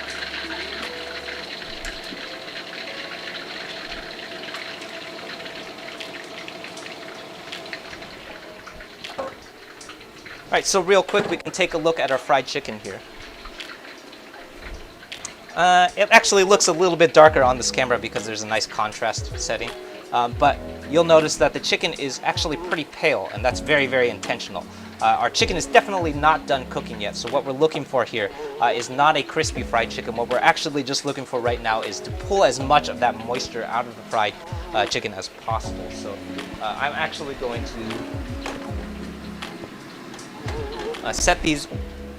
All right, so real quick, we can take a look at our fried chicken here. It actually looks a little bit darker on this camera because there's a nice contrast setting. But you'll notice that the chicken is actually pretty pale, and that's very, very intentional. Our chicken is definitely not done cooking yet, so what we're looking for here is not a crispy fried chicken. What we're actually just looking for right now is to pull as much of that moisture out of the fried chicken as possible. So I'm actually going to set these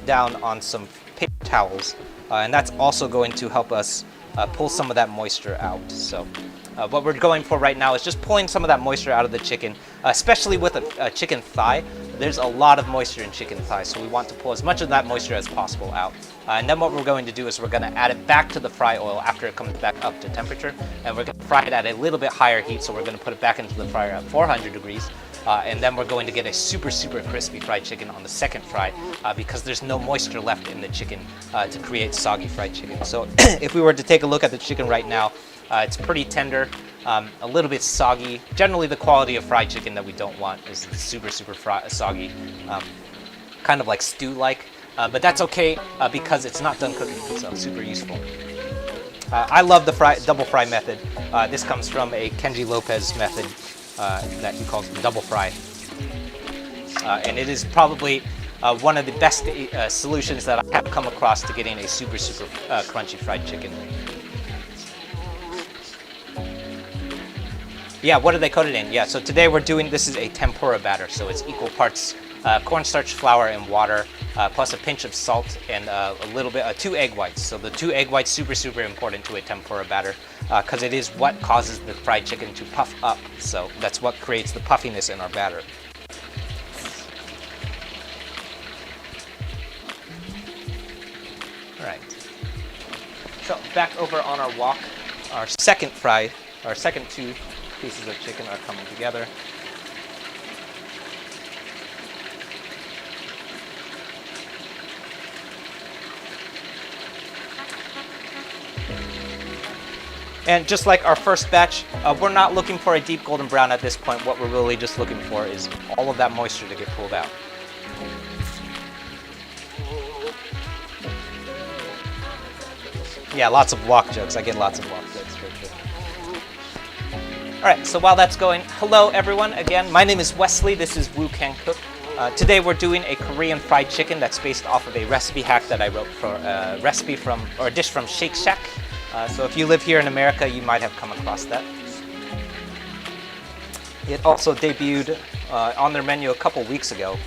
down on some paper towels. And that's also going to help us pull some of that moisture out. So what we're going for right now is just pulling some of that moisture out of the chicken, especially with a chicken thigh. There's a lot of moisture in chicken thigh, so we want to pull as much of that moisture as possible out. And then what we're going to do is we're going to add it back to the fry oil after it comes back up to temperature, and we're going to fry it at a little bit higher heat, so we're going to put it back into the fryer at 400 degrees. And then we're going to get a super, super crispy fried chicken on the second fry because there's no moisture left in the chicken to create soggy fried chicken. So if we were to take a look at the chicken right now, it's pretty tender, a little bit soggy. Generally, the quality of fried chicken that we don't want is super, super soggy, kind of like stew-like. But that's okay because it's not done cooking, so super useful. I love the double fry method. This comes from a Kenji Lopez method that he calls double fry. And it is probably one of the best solutions that I have come across to getting a super, super crunchy fried chicken. Yeah, what do they coat it in? Yeah, so today we're doing, this is a tempura batter, so it's equal parts cornstarch, flour, and water, plus a pinch of salt and a little bit, 2 egg whites. So the 2 egg whites, super, super important to a tempura batter because it is what causes the fried chicken to puff up. So that's what creates the puffiness in our batter. All right. So back over on our wok, our second 2 pieces of chicken are coming together. And just like our first batch, we're not looking for a deep golden brown at this point. What we're really just looking for is all of that moisture to get pulled out. Yeah, lots of wok jokes. I get lots of wok jokes for sure. All right, so while that's going, hello everyone again. My name is Wesley. This is Woo Can Cook. Today we're doing a Korean fried chicken that's based off of a recipe hack that I wrote for a dish from Shake Shack. So if you live here in America, you might have come across that. It also debuted on their menu a couple weeks ago,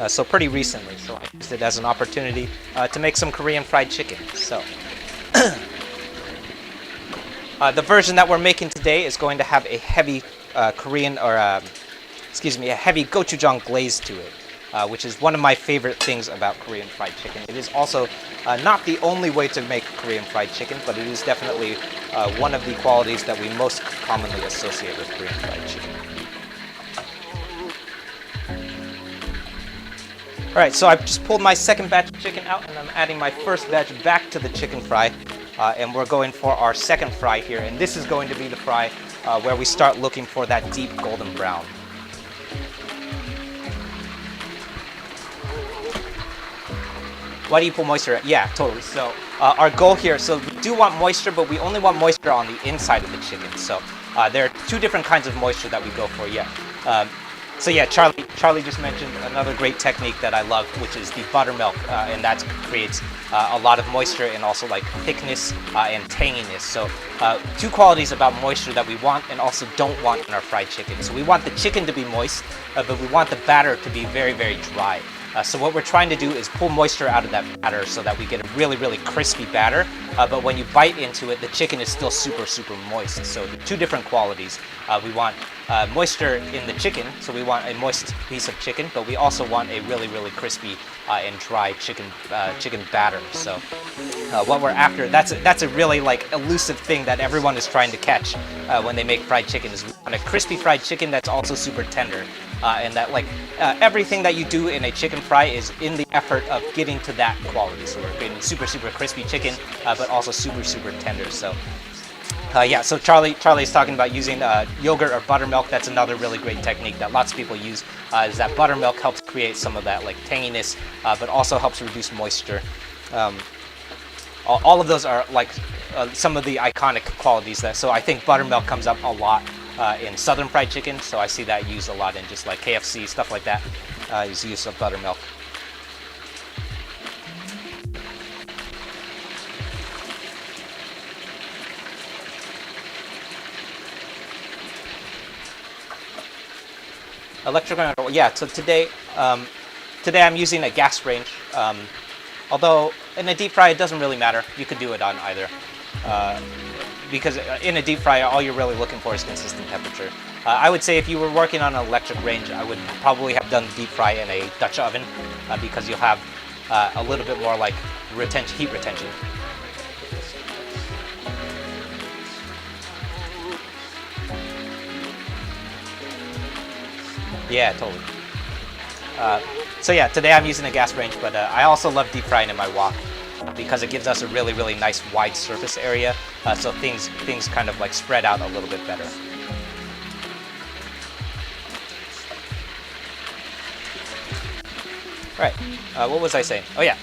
so pretty recently. So I used it as an opportunity to make some Korean fried chicken. So the version that we're making today is going to have a heavy a heavy gochujang glaze to it, which is one of my favorite things about Korean fried chicken. It is also not the only way to make Korean fried chicken, but it is definitely one of the qualities that we most commonly associate with Korean fried chicken. All right, so I've just pulled my second batch of chicken out, and I'm adding my first batch back to the chicken fry, and we're going for our second fry here, and this is going to be the fry where we start looking for that deep golden brown. Why do you pull moisture? Yeah, totally. So our goal here, so we do want moisture, but we only want moisture on the inside of the chicken. So there are two different kinds of moisture that we go for, yeah. So yeah, Charlie just mentioned another great technique that I love, which is the buttermilk, and that creates a lot of moisture and also like thickness and tanginess. So two qualities about moisture that we want and also don't want in our fried chicken. So we want the chicken to be moist, but we want the batter to be very, very dry. So what we're trying to do is pull moisture out of that batter so that we get a really, really crispy batter. But when you bite into it, the chicken is still super, super moist. So the two different qualities. We want moisture in the chicken, so we want a moist piece of chicken, but we also want a really, really crispy and dry chicken batter. So what we're after, that's a really like elusive thing that everyone is trying to catch when they make fried chicken, is we want a crispy fried chicken that's also super tender. And that like everything that you do in a chicken fry is in the effort of getting to that quality. So we're getting super, super crispy chicken, but also super, super tender. So yeah, so Charlie's talking about using yogurt or buttermilk. That's another really great technique that lots of people use, is that buttermilk helps create some of that like tanginess, but also helps reduce moisture. All of those are like some of the iconic qualities so I think buttermilk comes up a lot in Southern fried chicken, so I see that used a lot in just like KFC, stuff like that, is use of buttermilk. Electrical control, yeah, so today I'm using a gas range, although in a deep fry it doesn't really matter, you could do it on either. Because in a deep fry, all you're really looking for is consistent temperature. I would say if you were working on an electric range, I would probably have done deep fry in a Dutch oven, because you'll have a little bit more like heat retention. Yeah, totally. So yeah, today I'm using a gas range, but I also love deep frying in my wok, because it gives us a really, really nice wide surface area, so things kind of like spread out a little bit better. All right, what was I saying? Oh yeah.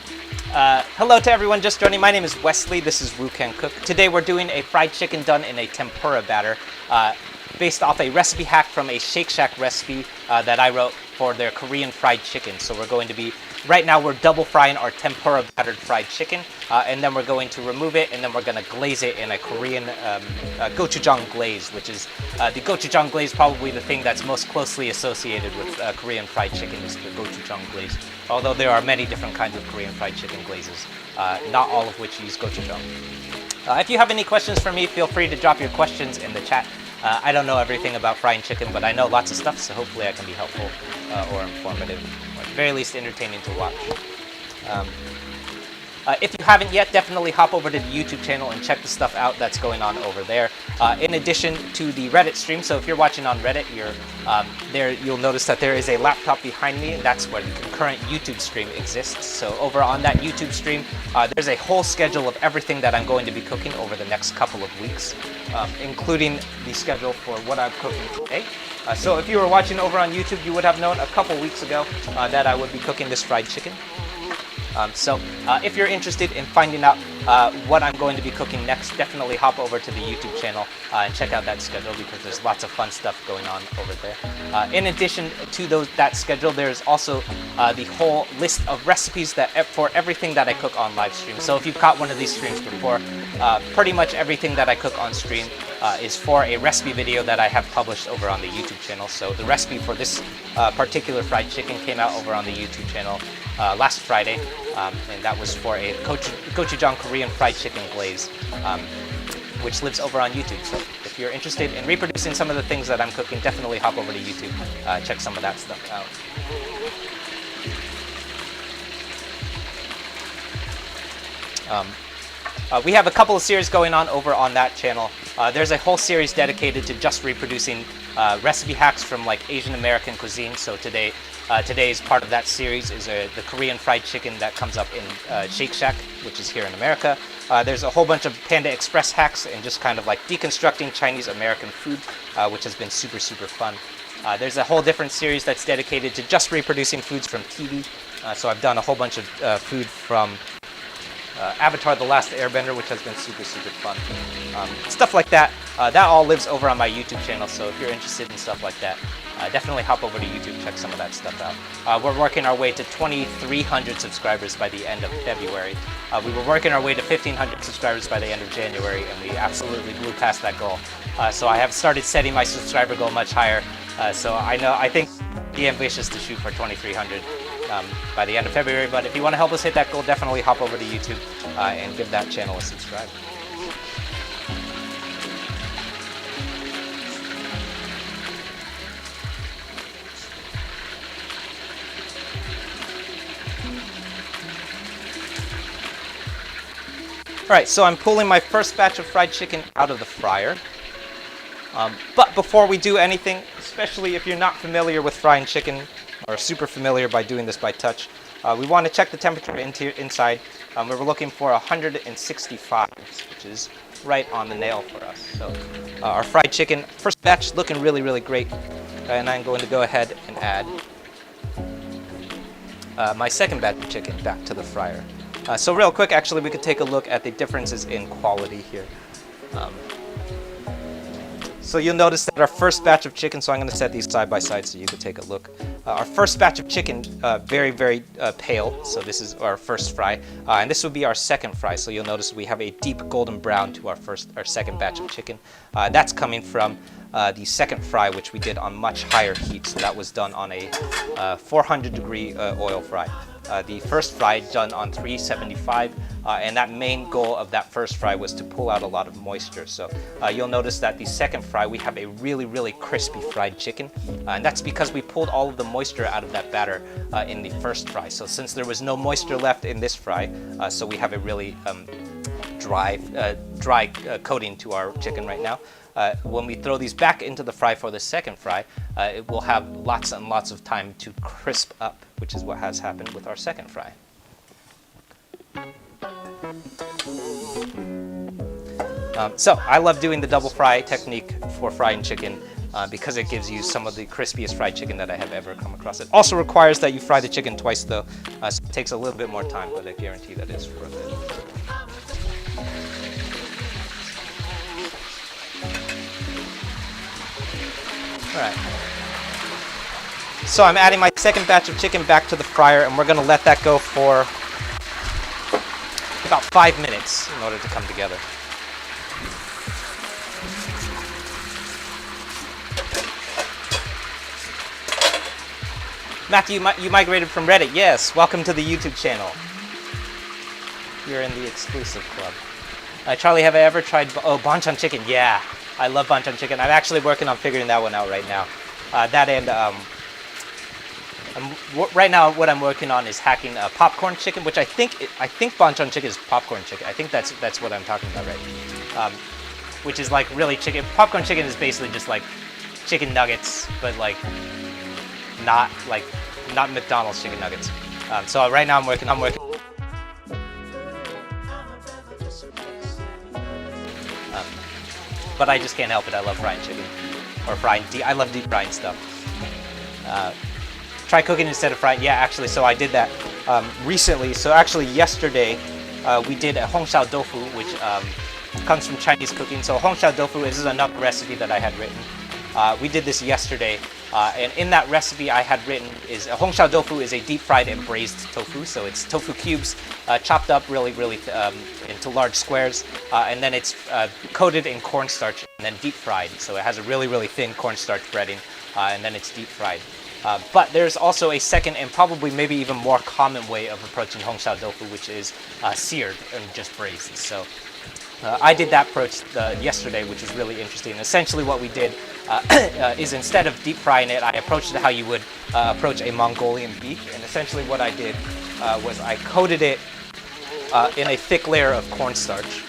Hello to everyone just joining. My name is Wesley. This is Woo Can Cook. Today we're doing a fried chicken done in a tempura batter, based off a recipe hack from a Shake Shack recipe that I wrote for their Korean fried chicken. So we're going to be, right now we're double frying our tempura battered fried chicken, and then we're going to remove it, and then we're going to glaze it in a Korean gochujang glaze, which is the gochujang glaze, probably the thing that's most closely associated with Korean fried chicken, is the gochujang glaze. Although there are many different kinds of Korean fried chicken glazes, not all of which use gochujang. If you have any questions for me, feel free to drop your questions in the chat. I don't know everything about frying chicken, but I know lots of stuff, so hopefully I can be helpful or informative, or at the very least entertaining to watch. If you haven't yet, definitely hop over to the YouTube channel and check the stuff out that's going on over there. In addition to the Reddit stream, so if you're watching on Reddit, you'll notice that there is a laptop behind me, and that's where the concurrent YouTube stream exists. So over on that YouTube stream, there's a whole schedule of everything that I'm going to be cooking over the next couple of weeks, including the schedule for what I'm cooking today. So if you were watching over on YouTube, you would have known a couple weeks ago that I would be cooking this fried chicken. So if you're interested in finding out what I'm going to be cooking next, definitely hop over to the YouTube channel and check out that schedule, because there's lots of fun stuff going on over there. In addition to that schedule, there's also the whole list of recipes for everything that I cook on live stream. So if you've caught one of these streams before, pretty much everything that I cook on stream is for a recipe video that I have published over on the YouTube channel. So the recipe for this particular fried chicken came out over on the YouTube channel last Friday, and that was for a Gochujang Korean fried chicken glaze, which lives over on YouTube. So if you're interested in reproducing some of the things that I'm cooking, definitely hop over to YouTube, check some of that stuff out. We have a couple of series going on over on that channel. There's a whole series dedicated to just reproducing recipe hacks from like Asian American cuisine. So today's part of that series is the Korean fried chicken that comes up in Shake Shack, which is here in America. There's a whole bunch of Panda Express hacks and just kind of like deconstructing Chinese American food, which has been super, super fun. There's a whole different series that's dedicated to just reproducing foods from TV. So I've done a whole bunch of food from Avatar: The Last Airbender, which has been super, super fun. Stuff like that. That all lives over on my YouTube channel, so if you're interested in stuff like that, definitely hop over to YouTube, check some of that stuff out. We're working our way to 2,300 subscribers by the end of February. We were working our way to 1,500 subscribers by the end of January, and we absolutely blew past that goal. So I have started setting my subscriber goal much higher. So I think be ambitious to shoot for 2,300 by the end of February, but if you want to help us hit that goal, definitely hop over to YouTube and give that channel a subscribe. Alright, so I'm pulling my first batch of fried chicken out of the fryer. But before we do anything, especially if you're not familiar with frying chicken, or super familiar by doing this by touch, we want to check the temperature inside. We're looking for 165, which is right on the nail for us. So our fried chicken, first batch, looking really, really great. And I'm going to go ahead and add my second batch of chicken back to the fryer. So real quick, actually, we could take a look at the differences in quality here. So you'll notice that our first batch of chicken, so I'm going to set these side by side so you can take a look. Our first batch of chicken, very, very pale, so this is our first fry. And this would be our second fry, so you'll notice we have a deep golden brown to our second batch of chicken. That's coming from the second fry, which we did on much higher heat, so that was done on a 400-degree oil fry. The first fry done on 375, and that main goal of that first fry was to pull out a lot of moisture. So you'll notice that the second fry, we have a really, really crispy fried chicken, and that's because we pulled all of the moisture out of that batter in the first fry. So since there was no moisture left in this fry, so we have a really dry coating to our chicken right now. When we throw these back into the fry for the second fry, it will have lots and lots of time to crisp up, which is what has happened with our second fry. So I love doing the double fry technique for frying chicken because it gives you some of the crispiest fried chicken that I have ever come across. It also requires that you fry the chicken twice though, so it takes a little bit more time, but I guarantee that it's worth it. Alright, so I'm adding my second batch of chicken back to the fryer, and we're going to let that go for about 5 minutes in order to come together. Matthew, you migrated from Reddit. Yes, welcome to the YouTube channel. You're in the exclusive club. Charlie, have I ever tried banchan chicken? Yeah. I love banchan chicken. I'm actually working on figuring that one out right now. That and Right now, what I'm working on is hacking popcorn chicken, which I think bonchon chicken is popcorn chicken. I think that's what I'm talking about, right? Which is like really chicken. Popcorn chicken is basically just like chicken nuggets, but like not McDonald's chicken nuggets. So right now I'm working. But I just can't help it. I love frying chicken, or I love deep frying stuff. Try cooking instead of frying. Yeah, actually, so I did that recently. So actually, yesterday we did a hongxiao tofu, which comes from Chinese cooking. So hongxiao tofu is another recipe that I had written. We did this yesterday, and in that recipe I had written is hongxiao tofu is a deep fried and braised tofu. So it's tofu cubes chopped up really into large squares, and then it's coated in cornstarch and then deep fried. So it has a really thin cornstarch breading, and then it's deep fried. But there's also a second and probably maybe even more common way of approaching hongxiao tofu, which is seared and just braised. So I did that approach yesterday, which is really interesting. Essentially what we did is instead of deep frying it, I approached it how you would approach a Mongolian beef. And essentially what I did was I coated it in a thick layer of cornstarch.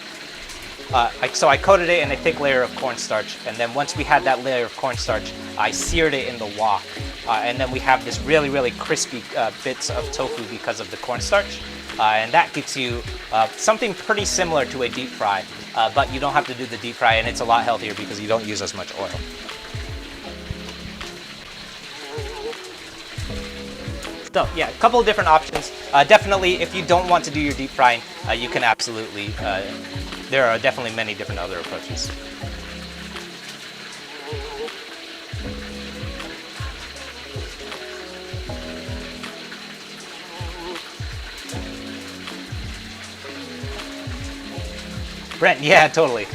So I coated it in a thick layer of cornstarch, and then once we had that layer of cornstarch, I seared it in the wok. And then we have this really crispy bits of tofu because of the cornstarch. And that gets you something pretty similar to a deep fry, but you don't have to do the deep fry, and it's a lot healthier because you don't use as much oil. So yeah, a couple of different options. Definitely, if you don't want to do your deep frying, you can absolutely, there are definitely many different other approaches. Brent, yeah, totally.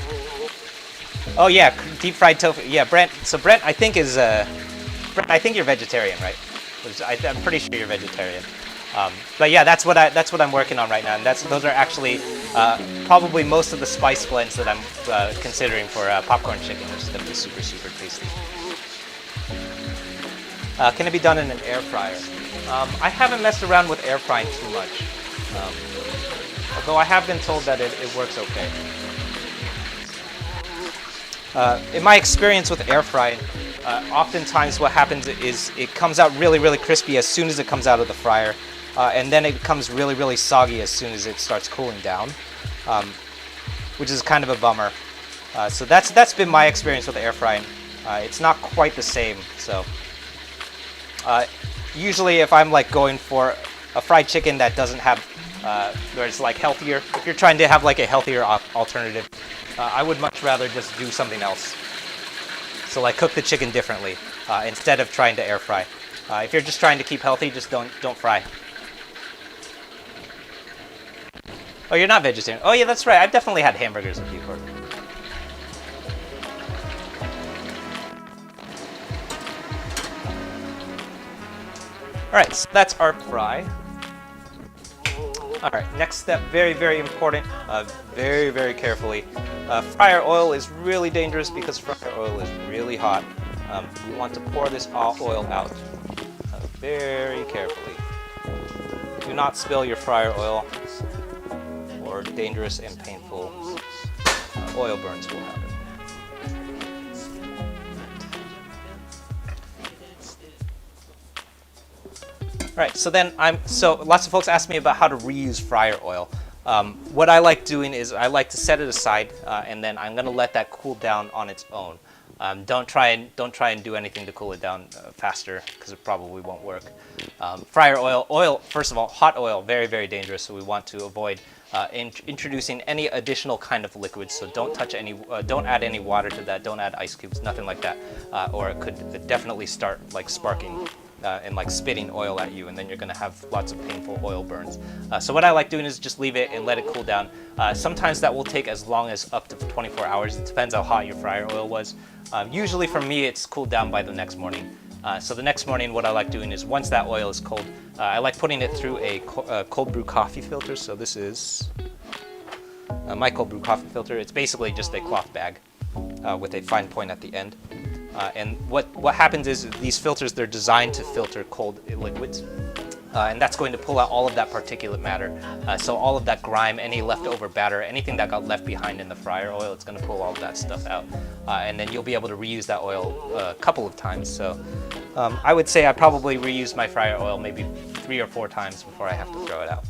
Oh yeah, deep fried tofu. Yeah, Brent. So Brent, I think is Brent, I think you're vegetarian, right? I'm pretty sure you're vegetarian. But yeah, that's what I'm working on right now, and those are actually probably most of the spice blends that I'm considering for popcorn chicken, which is going to be super tasty. Can it be done in an air fryer? I haven't messed around with air frying too much. Although I have been told that it works okay. In my experience with air frying, oftentimes what happens is it comes out really crispy as soon as it comes out of the fryer, and then it becomes really soggy as soon as it starts cooling down, which is kind of a bummer. So that's been my experience with air frying. It's not quite the same. So usually if I'm like going for a fried chicken that doesn't have where it's like healthier. If you're trying to have like a healthier alternative, I would much rather just do something else. So like cook the chicken differently instead of trying to air fry. If you're just trying to keep healthy, just don't fry. Oh, you're not vegetarian. Oh yeah, that's right. I've definitely had hamburgers with before. All right, so that's our fry. All right, next step, very important, very carefully. Fryer oil is really dangerous because fryer oil is really hot. We want to pour this oil out very carefully. Do not spill your fryer oil, or dangerous and painful oil burns will happen. All right, so lots of folks ask me about how to reuse fryer oil. What I like doing is I like to set it aside, and then I'm going to let that cool down on its own. Don't try and do anything to cool it down faster, because it probably won't work. Fryer oil, first of all, hot oil, very dangerous. So we want to avoid introducing any additional kind of liquids. So don't add any water to that. Don't add ice cubes, nothing like that, or it could definitely start like sparking. And like spitting oil at you, and then you're going to have lots of painful oil burns. So what I like doing is just leave it and let it cool down. Sometimes that will take as long as up to 24 hours. It depends how hot your fryer oil was. Usually for me, it's cooled down by the next morning. So the next morning, what I like doing is once that oil is cold, I like putting it through a cold brew coffee filter. So this is my cold brew coffee filter. It's basically just a cloth bag with a fine point at the end. And what happens is these filters, they're designed to filter cold liquids. And that's going to pull out all of that particulate matter. So all of that grime, any leftover batter, anything that got left behind in the fryer oil, it's going to pull all of that stuff out. And then you'll be able to reuse that oil a couple of times. So I would say I probably reuse my fryer oil maybe 3 or 4 times before I have to throw it out.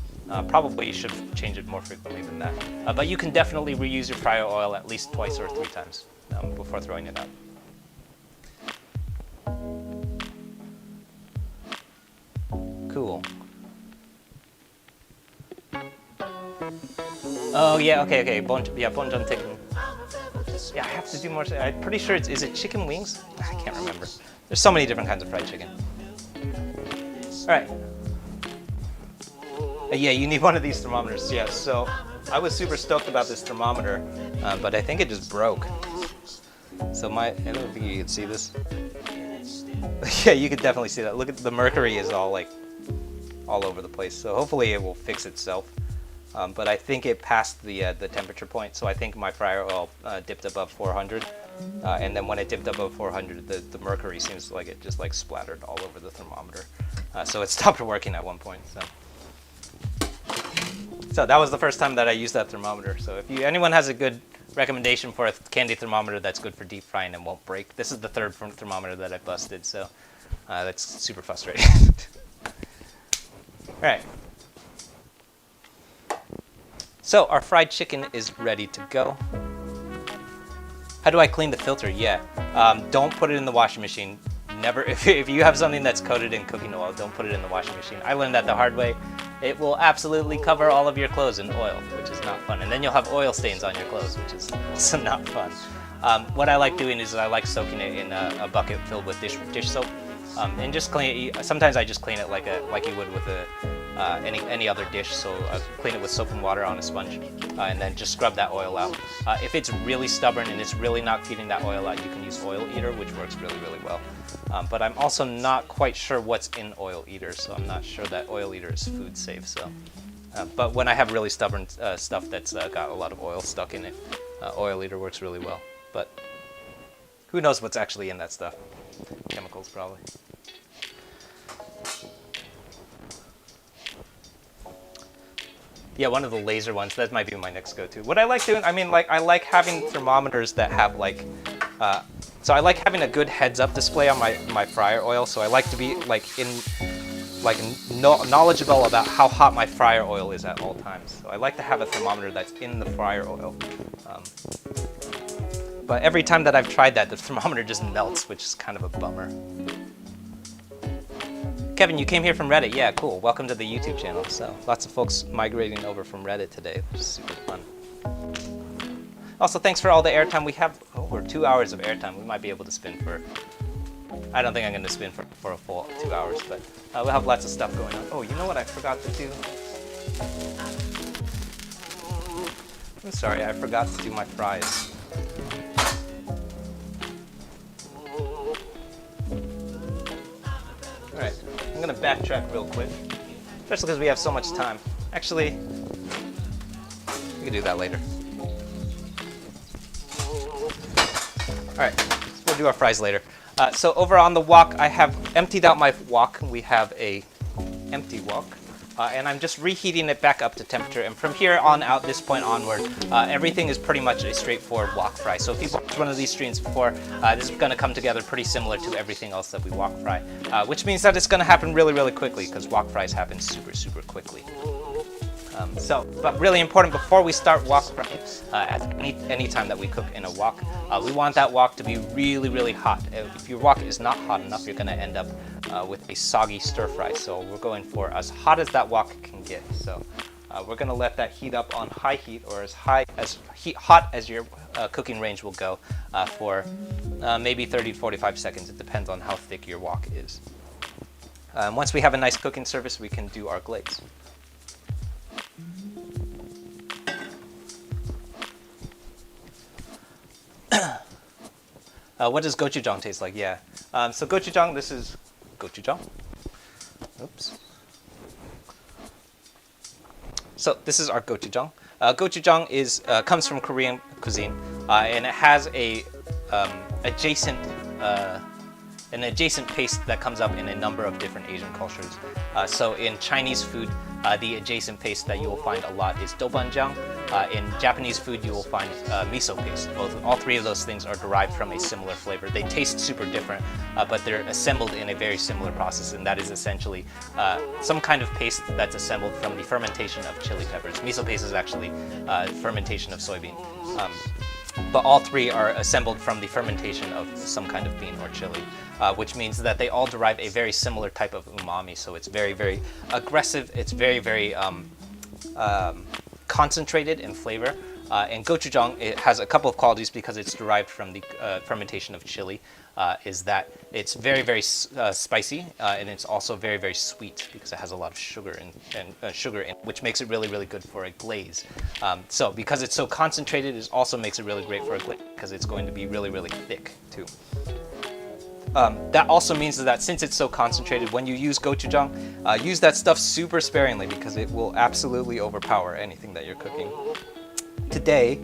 Probably you should change it more frequently than that. But you can definitely reuse your fryer oil at least 2 or 3 times before throwing it out. Cool. Oh yeah, okay. Bonjang chicken. Yeah, I have to do more. I'm pretty sure is it chicken wings? I can't remember. There's so many different kinds of fried chicken. All right. Yeah, you need one of these thermometers. Yeah, so I was super stoked about this thermometer, but I think it just broke. So I don't think you can see this. Yeah, you could definitely see that. Look at the mercury is all over the place. So hopefully it will fix itself. But I think it passed the temperature point. So I think my fryer oil dipped above 400. And then when it dipped above 400, the mercury seems like it just splattered all over the thermometer. So it stopped working at one point. So that was the first time that I used that thermometer. So if anyone has a good recommendation for a candy thermometer that's good for deep frying and won't break, this is the 3rd thermometer that I busted. So that's super frustrating. All right. So our fried chicken is ready to go. How do I clean the filter? Yeah, don't put it in the washing machine. Never, if you have something that's coated in cooking oil, don't put it in the washing machine. I learned that the hard way. It will absolutely cover all of your clothes in oil, which is not fun. And then you'll have oil stains on your clothes, which is also not fun. What I like doing is I like soaking it in a bucket filled with dish soap, and just clean it. Sometimes I just clean it like you would with any other dish. So I clean it with soap and water on a sponge, and then just scrub that oil out. If it's really stubborn and it's really not feeding that oil out, you can use oil eater, which works really well. But I'm also not quite sure what's in oil eater, so I'm not sure that oil eater is food safe. So, but when I have really stubborn stuff that's got a lot of oil stuck in it, oil eater works really well. But who knows what's actually in that stuff? Chemicals, probably. Yeah, one of the laser ones. That might be my next go-to. What I like doing, I like having thermometers that have so I like having a good heads-up display on my fryer oil. So I like to be knowledgeable about how hot my fryer oil is at all times. So I like to have a thermometer that's in the fryer oil. But every time that I've tried that, the thermometer just melts, which is kind of a bummer. Kevin, you came here from Reddit. Yeah, cool. Welcome to the YouTube channel. So lots of folks migrating over from Reddit today, which is super fun. Also, thanks for all the airtime. We have over 2 hours of airtime. We might be able to spin for, I don't think I'm going to spin for a full 2 hours, but we'll have lots of stuff going on. Oh, you know what I forgot to do? I'm sorry, I forgot to do my fries. Alright, I'm going to backtrack real quick, especially because we have so much time. Actually, we can do that later. Alright, we'll do our fries later. So over on the wok, I have emptied out my wok. We have a empty wok. And I'm just reheating it back up to temperature. And from here on out, this point onward, everything is pretty much a straightforward wok fry. So if you've watched one of these streams before, this is going to come together pretty similar to everything else that we wok fry. Which means that it's going to happen really quickly, because wok fries happen super quickly. But really important, before we start wok frying, at any time that we cook in a wok, we want that wok to be really hot. If your wok is not hot enough, you're going to end up with a soggy stir fry. So we're going for as hot as that wok can get. So we're going to let that heat up on high heat, or as hot as your cooking range will go, for maybe 30 to 45 seconds. It depends on how thick your wok is. Once we have a nice cooking surface, we can do our glaze. What does gochujang taste like? Yeah. So gochujang, this is gochujang. Oops. So this is our gochujang. Gochujang comes from Korean cuisine, and it has a adjacent an adjacent paste that comes up in a number of different Asian cultures. So in Chinese food, the adjacent paste that you will find a lot is dobanjang. In Japanese food, you will find miso paste. All three of those things are derived from a similar flavor. They taste super different, but they're assembled in a very similar process, and that is essentially some kind of paste that's assembled from the fermentation of chili peppers. Miso paste is actually fermentation of soybean. But all three are assembled from the fermentation of some kind of bean or chili, which means that they all derive a very similar type of umami. So it's very, very aggressive. It's very, very concentrated in flavor. And gochujang, it has a couple of qualities because it's derived from the fermentation of chili. Is that it's very, very spicy, and it's also very, very sweet because it has a lot of sugar in, which makes it really, really good for a glaze. So because it's so concentrated, it also makes it really great for a glaze because it's going to be really, really thick too. That also means that since it's so concentrated, when you use gochujang, use that stuff super sparingly because it will absolutely overpower anything that you're cooking. Today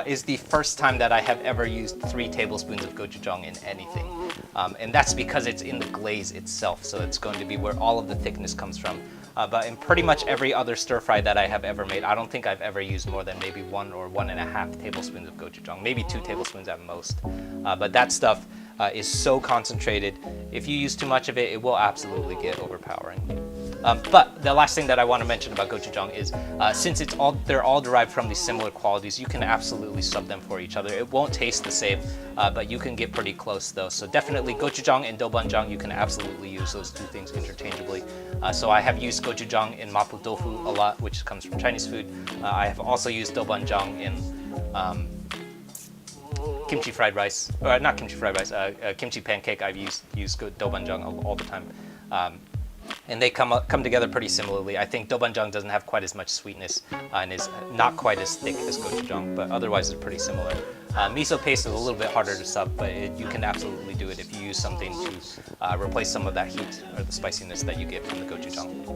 is the first time that I have ever used 3 tablespoons of gochujang in anything. And that's because it's in the glaze itself, so it's going to be where all of the thickness comes from. But in pretty much every other stir fry that I have ever made, I don't think I've ever used more than maybe 1 or 1.5 tablespoons of gochujang, maybe 2 tablespoons at most. But that stuff is so concentrated. If you use too much of it, it will absolutely get overpowering. But the last thing that I want to mention about gochujang is since they're all derived from these similar qualities, you can absolutely sub them for each other. It won't taste the same, but you can get pretty close though. So definitely gochujang and dobanjang, you can absolutely use those 2 things interchangeably. So I have used gochujang in mapo tofu a lot, which comes from Chinese food. I have also used dobanjang in kimchi fried rice, or not kimchi fried rice, kimchi pancake. I've used dobanjang all the time. And they come together pretty similarly. I think dobanjang doesn't have quite as much sweetness and is not quite as thick as gochujang, but otherwise it's pretty similar. Miso paste is a little bit harder to sub, but you can absolutely do it if you use something to replace some of that heat or the spiciness that you get from the gochujang.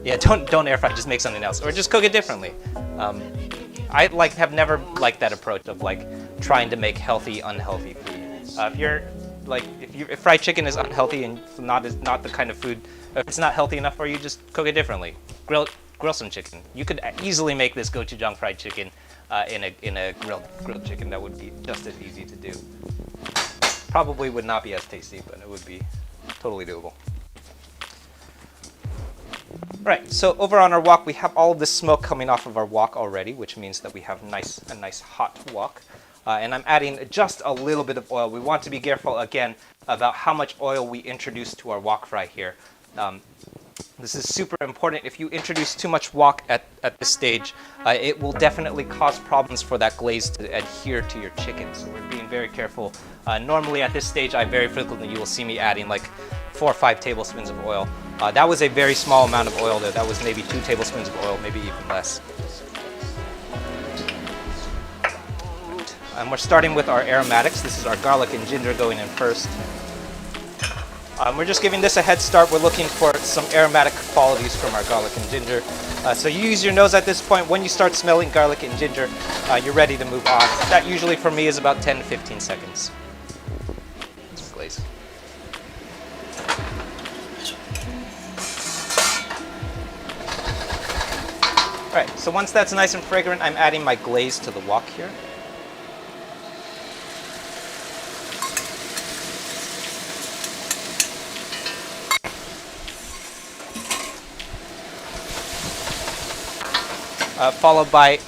Yeah, don't air fry, just make something else, or just cook it differently. I have never liked that approach of trying to make healthy, unhealthy food. If fried chicken is unhealthy and not the kind of food, if it's not healthy enough for you, just cook it differently. Grill some chicken. You could easily make this gochujang fried chicken in a grilled chicken. That would be just as easy to do. Probably would not be as tasty, but it would be totally doable. Right, so over on our wok, we have all of this smoke coming off of our wok already, which means that we have a nice hot wok. And I'm adding just a little bit of oil. We want to be careful, again, about how much oil we introduce to our wok fry here. This is super important. If you introduce too much wok at this stage, it will definitely cause problems for that glaze to adhere to your chicken. So we're being very careful. Normally at this stage, very frequently you will see me adding 4 or 5 tablespoons of oil. That was a very small amount of oil there. That was maybe 2 tablespoons of oil, maybe even less. And we're starting with our aromatics. This is our garlic and ginger going in first. We're just giving this a head start. We're looking for some aromatic qualities from our garlic and ginger. So you use your nose at this point. When you start smelling garlic and ginger, you're ready to move on. That usually for me is about 10 to 15 seconds. Some glaze. All right, so once that's nice and fragrant, I'm adding my glaze to the wok here. Followed by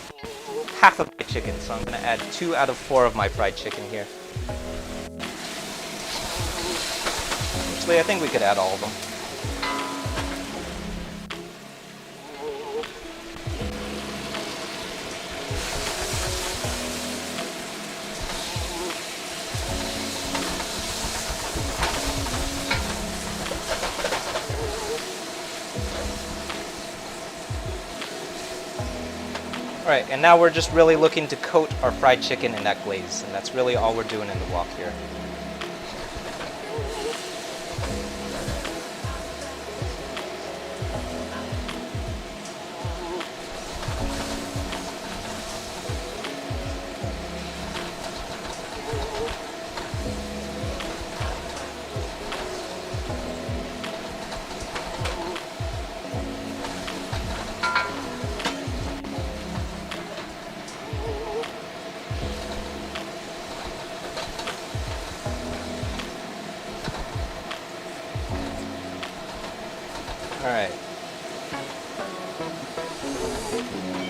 half of my chicken. So I'm going to add 2 out of 4 of my fried chicken here. Actually, I think we could add all of them. Alright, and now we're just really looking to coat our fried chicken in that glaze, and that's really all we're doing in the wok here. All right.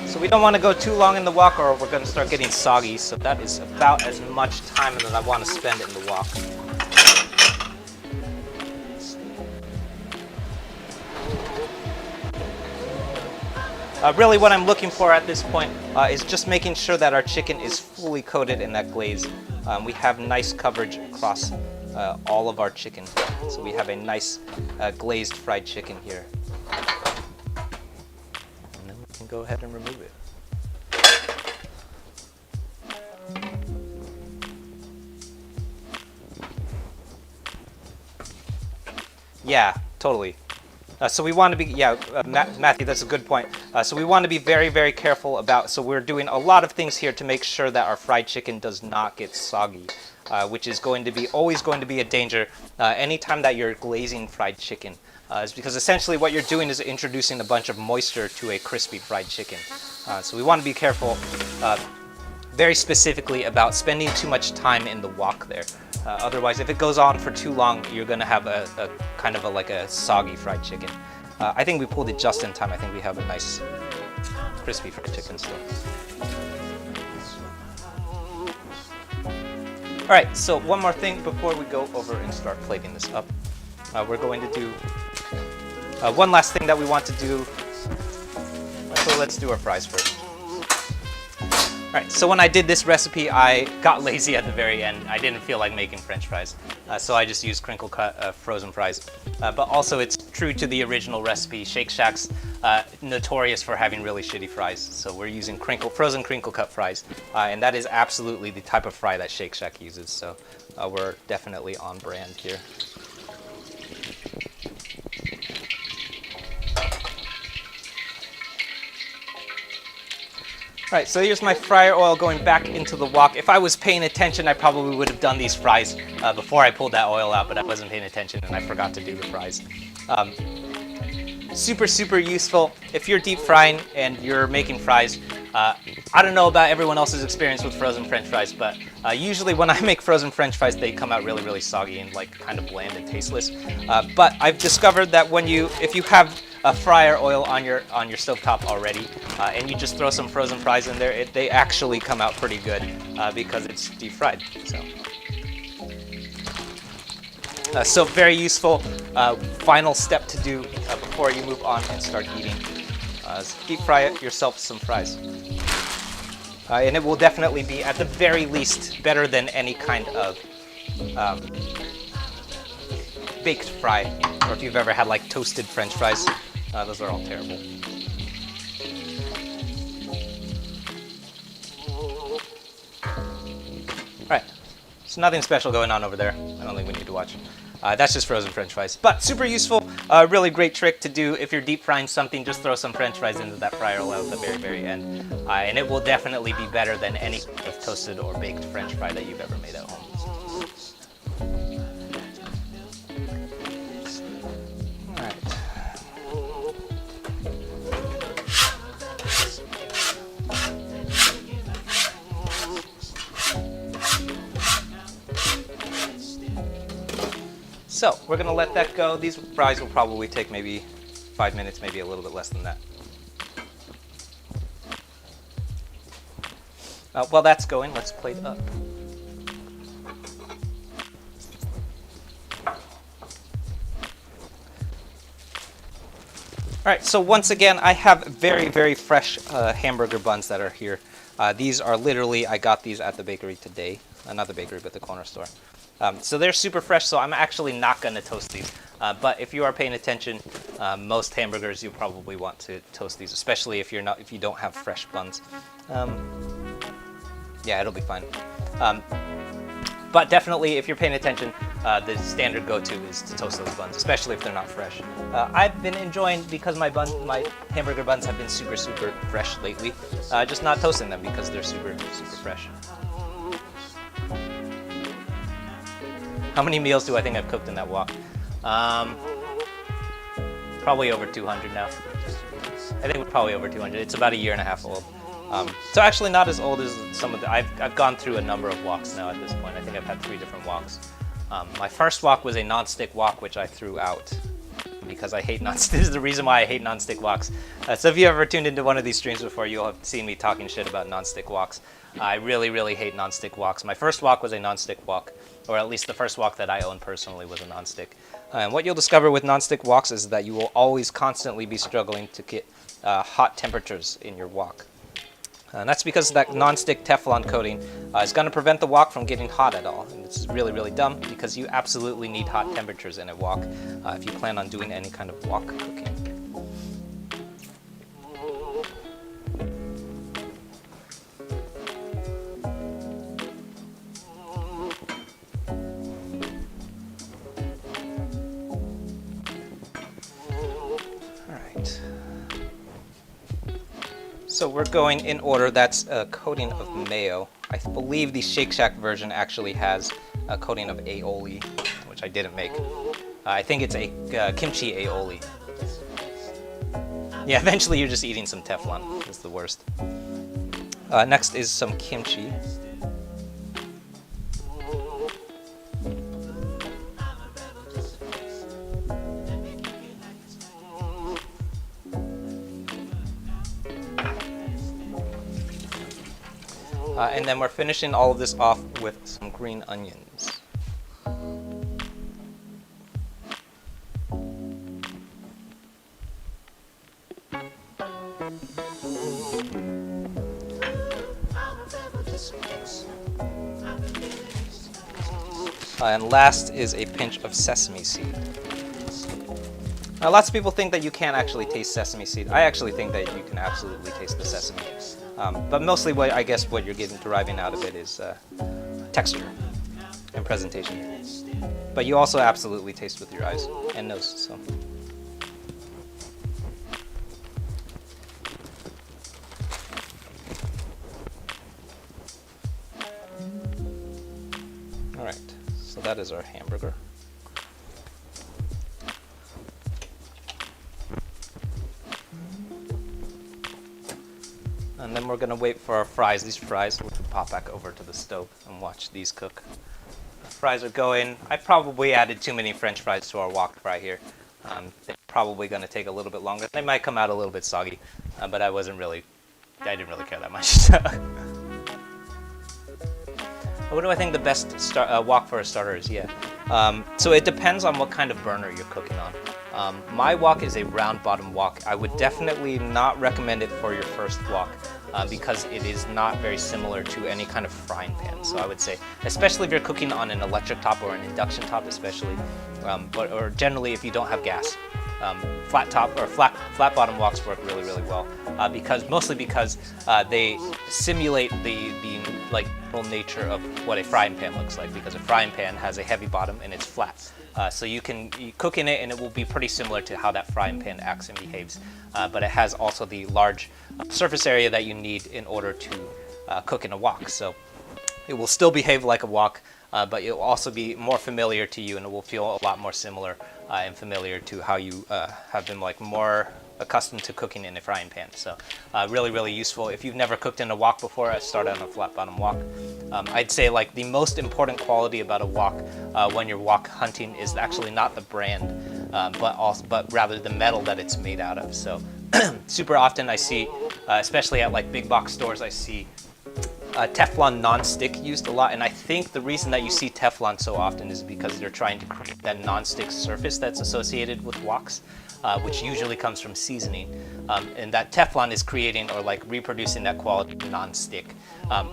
So we don't want to go too long in the wok or we're going to start getting soggy. So that is about as much time as I want to spend in the wok. Really what I'm looking for at this point is just making sure that our chicken is fully coated in that glaze. We have nice coverage across all of our chicken. So we have a nice glazed fried chicken here. And then we can go ahead and remove it. Yeah, totally. So we want to be, Matthew, that's a good point. So we want to be very, very careful about, so we're doing a lot of things here to make sure that our fried chicken does not get soggy, which is always going to be a danger anytime that you're glazing fried chicken. Is because essentially what you're doing is introducing a bunch of moisture to a crispy fried chicken. So we want to be careful very specifically about spending too much time in the wok there. Otherwise, if it goes on for too long, you're going to have a kind of like a soggy fried chicken. I think we pulled it just in time. I think we have a nice crispy fried chicken still. All right, so one more thing before we go over and start plating this up. We're going to do one last thing that we want to do. So let's do our fries first. All right, so when I did this recipe, I got lazy at the very end. I didn't feel like making French fries, so I just used crinkle cut frozen fries. But also, it's true to the original recipe. Shake Shack's notorious for having really shitty fries, so we're using frozen crinkle cut fries, and that is absolutely the type of fry that Shake Shack uses. So we're definitely on brand here. All right, so here's my fryer oil going back into the wok. If I was paying attention, I probably would have done these fries before I pulled that oil out, but I wasn't paying attention and I forgot to do the fries. Super, super useful. If you're deep frying and you're making fries, I don't know about everyone else's experience with frozen French fries, but usually when I make frozen French fries, they come out really, really soggy and like kind of bland and tasteless. But I've discovered that if you have a fryer oil on your stovetop already, and you just throw some frozen fries in there, they actually come out pretty good because it's deep fried. So very useful. Final step to do before you move on and start eating. Deep fry yourself some fries. And it will definitely be, at the very least, better than any kind of baked fry. Or if you've ever had like toasted French fries, those are all terrible. Alright, so nothing special going on over there. I don't think we need to watch. That's just frozen French fries. But super useful, really great trick to do if you're deep frying something. Just throw some French fries into that fryer oil at the very, very end. And it will definitely be better than any of toasted or baked French fry that you've ever made at home. So we're going to let that go. These fries will probably take maybe 5 minutes, maybe a little bit less than that. While that's going, let's plate up. All right, so once again, I have very, very fresh hamburger buns that are here. These are literally, I got these at the bakery today. Not the bakery, but the corner store. So they're super fresh, so I'm actually not going to toast these. But if you are paying attention, most hamburgers you probably want to toast these, especially if you don't have fresh buns. Yeah, it'll be fine. But definitely, if you're paying attention, the standard go-to is to toast those buns, especially if they're not fresh. I've been enjoying, because my hamburger buns have been super, super fresh lately, just not toasting them because they're super, super fresh. How many meals do I think I've cooked in that wok? Probably over 200 now. I think we're probably over 200. It's about 1.5 years old. So actually not as old as some of the, I've gone through a number of woks now at this point. I think I've had 3 different woks. My first wok was a non-stick wok, which I threw out because I hate non-stick. This is the reason why I hate non-stick woks. So if you ever tuned into one of these streams before, you'll have seen me talking shit about non-stick woks. I really, really hate non-stick woks. My first wok was a non-stick wok, or at least the first wok that I owned personally was a non-stick. And what you'll discover with non-stick woks is that you will always constantly be struggling to get hot temperatures in your wok. And that's because that non-stick Teflon coating is going to prevent the wok from getting hot at all. And this is really, really dumb because you absolutely need hot temperatures in a wok if you plan on doing any kind of wok cooking. So we're going in order. That's a coating of mayo. I believe the Shake Shack version actually has a coating of aioli, which I didn't make. I think it's a kimchi aioli. Yeah, eventually you're just eating some Teflon. It's the worst. Next is some kimchi. And then we're finishing all of this off with some green onions. And last is a pinch of sesame seed. Now, lots of people think that you can't actually taste sesame seed. I actually think that you can absolutely taste the sesame. But mostly what you're deriving out of it is texture and presentation. But you also absolutely taste with your eyes and nose. So. All right, so that is our hamburger. And then we're gonna wait for our fries. These fries, we can pop back over to the stove and watch these cook. The fries are going. I probably added too many French fries to our wok fry here. They're probably gonna take a little bit longer. They might come out a little bit soggy, but I didn't really care that much. What do I think the best wok for a starter is? Yeah. So it depends on what kind of burner you're cooking on. My wok is a round bottom wok. I would definitely not recommend it for your first wok because it is not very similar to any kind of frying pan. So I would say, especially if you're cooking on an electric top or an induction top especially, or generally if you don't have gas. Flat top or flat bottom woks work really, really well mostly because they simulate the real nature of what a frying pan looks like, because a frying pan has a heavy bottom and it's flat. So you cook in it and it will be pretty similar to how that frying pan acts and behaves. But it has also the large surface area that you need in order to cook in a wok. So it will still behave like a wok, but it will also be more familiar to you and it will feel a lot more similar and familiar to how you have been more accustomed to cooking in a frying pan. So really, really useful. If you've never cooked in a wok before, I started on a flat bottom wok. I'd say the most important quality about a wok when you're wok hunting is actually not the brand, but rather the metal that it's made out of. So super often I see, especially at big box stores, I see Teflon non-stick used a lot, and I think the reason that you see Teflon so often is because they're trying to create that non-stick surface that's associated with woks, which usually comes from seasoning, and that Teflon is creating or reproducing that quality non-stick.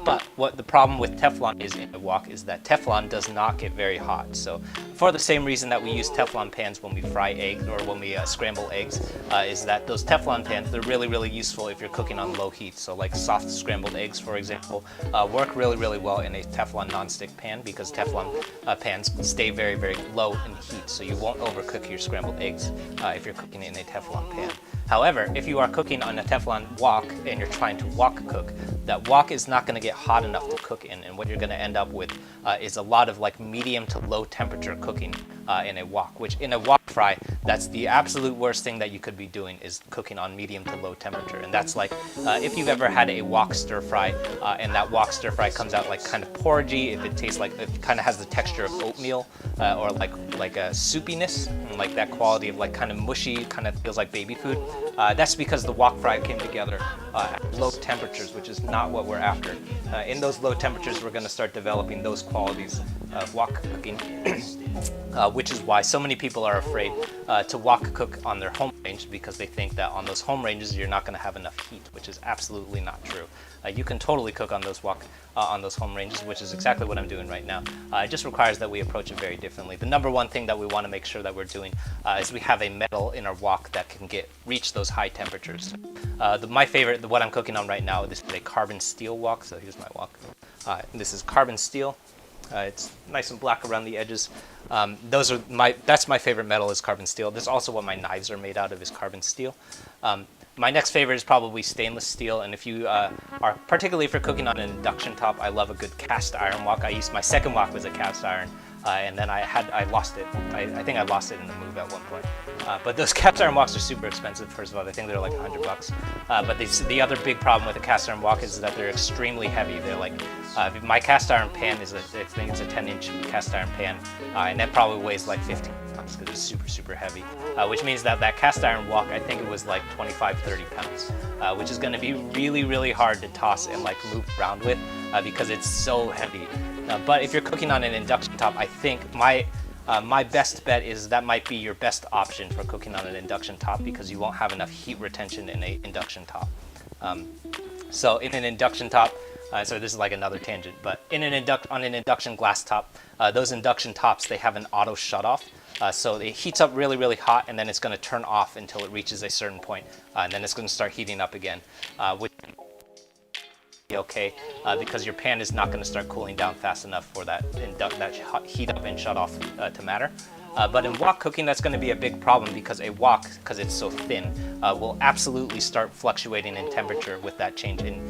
But what the problem with Teflon is in a wok is that Teflon does not get very hot. So for the same reason that we use Teflon pans when we fry eggs or when we scramble eggs, is that those Teflon pans, they're really, really useful if you're cooking on low heat. So soft scrambled eggs, for example, work really, really well in a Teflon non-stick pan because Teflon pans stay very, very low in heat. So you won't overcook your scrambled eggs if you're cooking in a Teflon pan. However, if you are cooking on a Teflon wok and you're trying to wok cook, that wok is not going to get hot enough to cook in, and what you're going to end up with is a lot of medium to low temperature cooking in a wok, which in a wok fry, that's the absolute worst thing that you could be doing, is cooking on medium to low temperature. And that's like if you've ever had a wok stir fry and that wok stir fry comes out like kind of porridgey, if it tastes like, it kind of has the texture of oatmeal or like a soupiness, and like that quality of like kind of mushy, kind of feels like baby food. That's because the wok fry came together at low temperatures, which is not what we're after. In those low temperatures, we're going to start developing those qualities of wok cooking, which is why so many people are afraid to wok cook on their home range, because they think that on those home ranges you're not going to have enough heat, which is absolutely not true. You can totally cook on those on those home ranges, which is exactly what I'm doing right now. It just requires that we approach it very differently. The number one thing that we want to make sure that we're doing is we have a metal in our wok that can reach those high temperatures. My favorite, what I'm cooking on right now, this is a carbon steel wok. So here's my wok. This is carbon steel. It's nice and black around the edges. That's my favorite metal, is carbon steel. That's also what my knives are made out of, is carbon steel. My next favorite is probably stainless steel, and if you are particularly for cooking on an induction top, I love a good cast iron wok. My second wok was a cast iron, and then I lost it. I think I lost it in the move at one point. But those cast iron woks are super expensive. First of all, I think they're like $100. But the other big problem with a cast iron wok is that they're extremely heavy. They're like my cast iron pan is I think it's a 10-inch cast iron pan, and that probably weighs like 15 pounds because it's super, super heavy. Which means that cast iron wok, I think it was like 25, 30 pounds, which is going to be really, really hard to toss and like move around with because it's so heavy. But if you're cooking on an induction top, I think my best bet is that might be your best option for cooking on an induction top, because you won't have enough heat retention in an induction top. So in an induction top, so this is like another tangent, but on an induction glass top, those induction tops, they have an auto shut-off. So it heats up really, really hot, and then it's going to turn off until it reaches a certain point, and then it's going to start heating up again, which is okay, because your pan is not going to start cooling down fast enough for that heat up and shut off to matter. But in wok cooking, that's going to be a big problem, because a wok, because it's so thin, will absolutely start fluctuating in temperature with that change in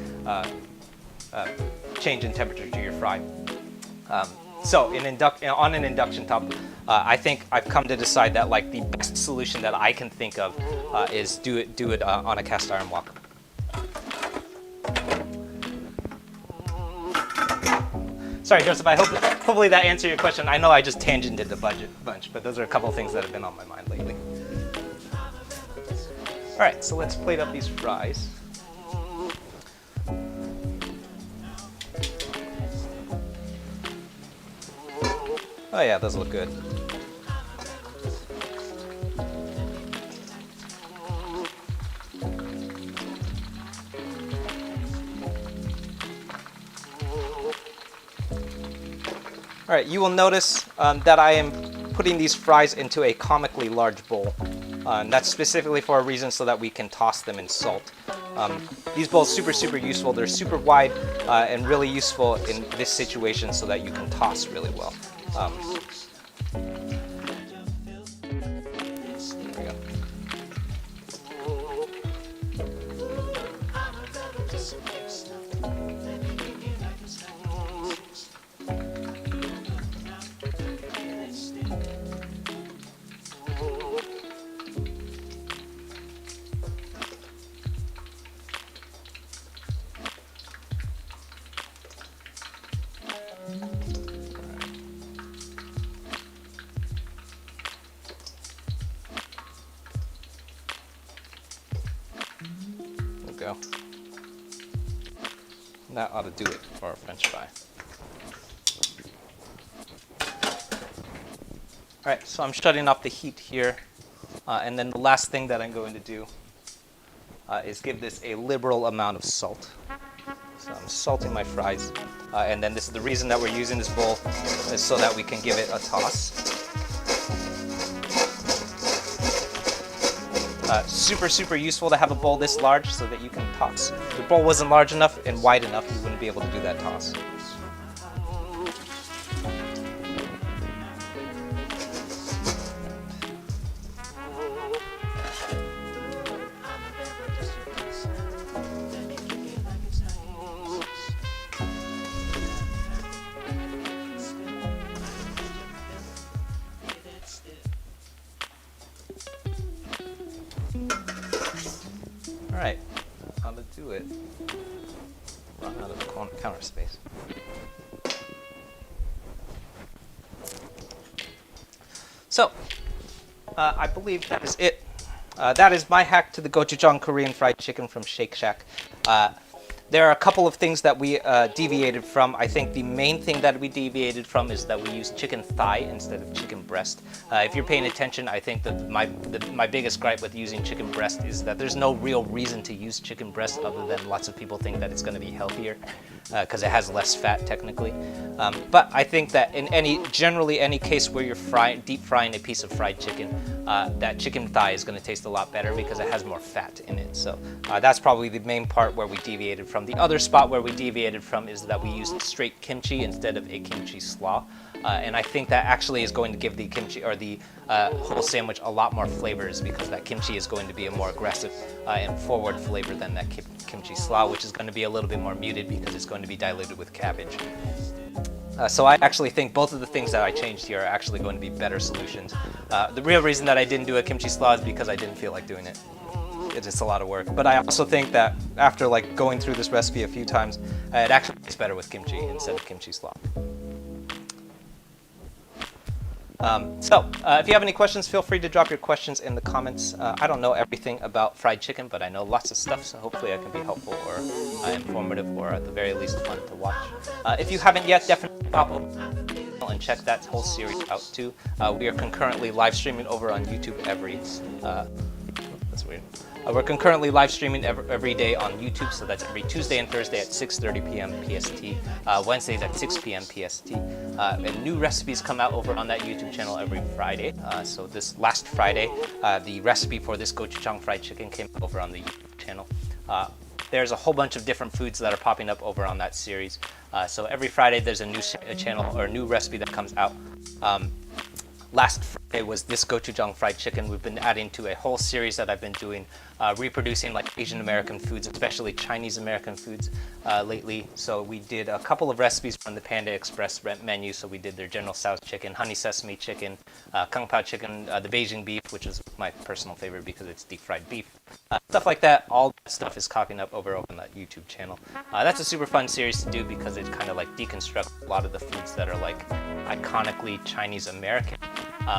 temperature to your fry. So on an induction top, I think I've come to decide that like the best solution that I can think of is do it on a cast iron wok. Sorry, Joseph, hopefully that answered your question. I know I just tangented the budget a bunch, but those are a couple of things that have been on my mind lately. All right, so let's plate up these fries. Oh yeah, those look good. All right, you will notice that I am putting these fries into a comically large bowl. And that's specifically for a reason, so that we can toss them in salt. These bowls super, super useful. They're super wide and really useful in this situation, so that you can toss really well. There we go. Go. That ought to do it for our French fry. All right, so I'm shutting off the heat here, and then the last thing that I'm going to do is give this a liberal amount of salt. So I'm salting my fries, and then the reason that we're using this bowl is so that we can give it a toss. Super, super useful to have a bowl this large so that you can toss. If the bowl wasn't large enough and wide enough, you wouldn't be able to do that toss. right, how to do it. Run out of the counter space. So, I believe that is it. That is my hack to the Gochujang Korean fried chicken from Shake Shack. There are a couple of things that we deviated from. I think the main thing that we deviated from is that we use chicken thigh instead of chicken breast. If you're paying attention, I think that my biggest gripe with using chicken breast is that there's no real reason to use chicken breast other than lots of people think that it's going to be healthier because it has less fat technically. But I think that in generally any case where you're deep frying a piece of fried chicken, that chicken thigh is going to taste a lot better because it has more fat in it. So that's probably the main part where we deviated from. The other spot where we deviated from is that we used straight kimchi instead of a kimchi slaw. And I think that actually is going to give the kimchi or the whole sandwich a lot more flavors because that kimchi is going to be a more aggressive and forward flavor than that kimchi slaw, which is going to be a little bit more muted because it's going to be diluted with cabbage. So I actually think both of the things that I changed here are actually going to be better solutions. The real reason that I didn't do a kimchi slaw is because I didn't feel like doing it. It's just a lot of work. But I also think that after like going through this recipe a few times, it actually tastes better with kimchi instead of kimchi slaw. If you have any questions, feel free to drop your questions in the comments. I don't know everything about fried chicken, but I know lots of stuff, so hopefully I can be helpful or informative or at the very least fun to watch. If you haven't yet, definitely pop over and check that whole series out too. We are concurrently live streaming over on YouTube that's weird. We're concurrently live streaming every day on YouTube, so that's every Tuesday and Thursday at 6:30 p.m. PST, Wednesdays at 6 p.m. PST, and new recipes come out over on that YouTube channel every Friday. So this last Friday, the recipe for this gochujang fried chicken came over on the YouTube channel. There's a whole bunch of different foods that are popping up over on that series. So every Friday there's a new channel or a new recipe that comes out. Last Friday was this gochujang fried chicken. We've been adding to a whole series that I've been doing, reproducing like Asian American foods, especially Chinese American foods lately. So we did a couple of recipes from the Panda Express menu. So we did their General Tso's chicken, honey sesame chicken, kung pao chicken, the Beijing beef, which is my personal favorite because it's deep fried beef. Stuff like that, all that stuff is popping up over on that YouTube channel. That's a super fun series to do because it kind of like deconstructs a lot of the foods that are like iconically Chinese American.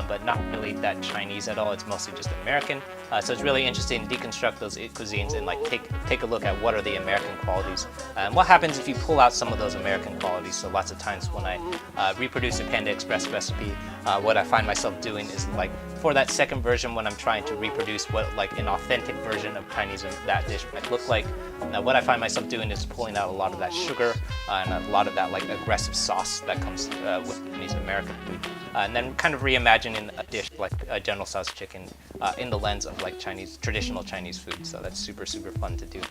But not really that Chinese at all. It's mostly just American. So it's really interesting to deconstruct those cuisines and like take a look at what are the American qualities and what happens if you pull out some of those American qualities. So lots of times when I reproduce a Panda Express recipe, what I find myself doing is like for that second version when I'm trying to reproduce what like an authentic version of Chinese that dish might look like. Now what I find myself doing is pulling out a lot of that sugar and a lot of that like aggressive sauce that comes with Chinese American food, and then kind of reimagining a dish like a General Tso's chicken in the lens of like traditional Chinese food. So that's super fun to do.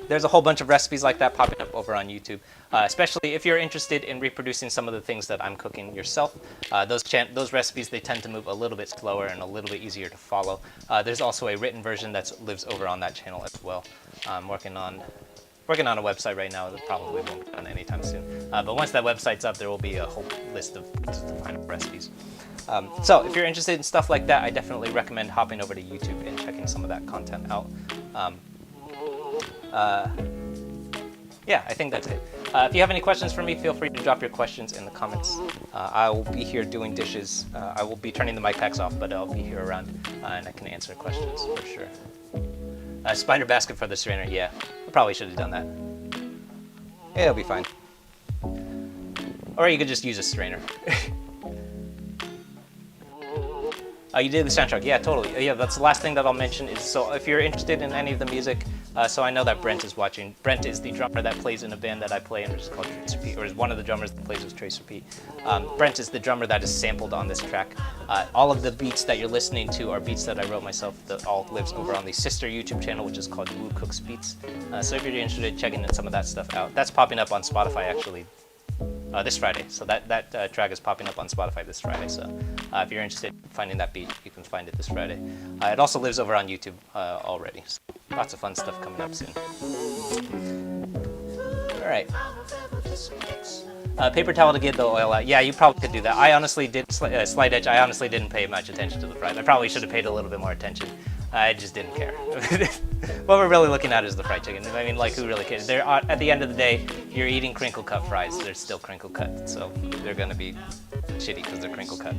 There's a whole bunch of recipes like that popping up over on YouTube, especially if you're interested in reproducing some of the things that I'm cooking yourself. Those recipes, they tend to move a little bit slower and a little bit easier to follow. There's also a written version that lives over on that channel as well. I'm working on a website right now that probably won't be done anytime soon. But once that website's up, there will be a whole list of final recipes. So if you're interested in stuff like that, I definitely recommend hopping over to YouTube and checking some of that content out. Yeah, I think that's it. If you have any questions for me, feel free to drop your questions in the comments. I will be here doing dishes. I will be turning the mic packs off, but I'll be here around and I can answer questions for sure. Spider basket for the strainer, yeah. I probably should have done that. Yeah, it'll be fine. Or you could just use a strainer. You did the soundtrack, yeah, totally. Yeah, that's the last thing that I'll mention is, so if you're interested in any of the music, so I know that Brent is watching. Brent is the drummer that plays in a band that I play in, which is called Trace Repeat, or is one of the drummers that plays with Trace Repeat. Brent is the drummer that is sampled on this track. All of the beats that you're listening to are beats that I wrote myself that all lives over on the sister YouTube channel, which is called Woo Cooks Beats. So if you're interested in checking some of that stuff out, that's popping up on Spotify actually. This Friday, so that track is popping up on Spotify this Friday. So if you're interested in finding that beat, you can find it this Friday. It also lives over on YouTube already. So lots of fun stuff coming up soon. All right. Paper towel to get the oil out. Yeah, you probably could do that. I honestly did slight edge. I honestly didn't pay much attention to the fries. I probably should have paid a little bit more attention. I just didn't care. What we're really looking at is the fried chicken. I mean, like, who really cares? They're, at the end of the day, you're eating crinkle cut fries. They're still crinkle cut, so they're gonna be shitty because they're crinkle cut.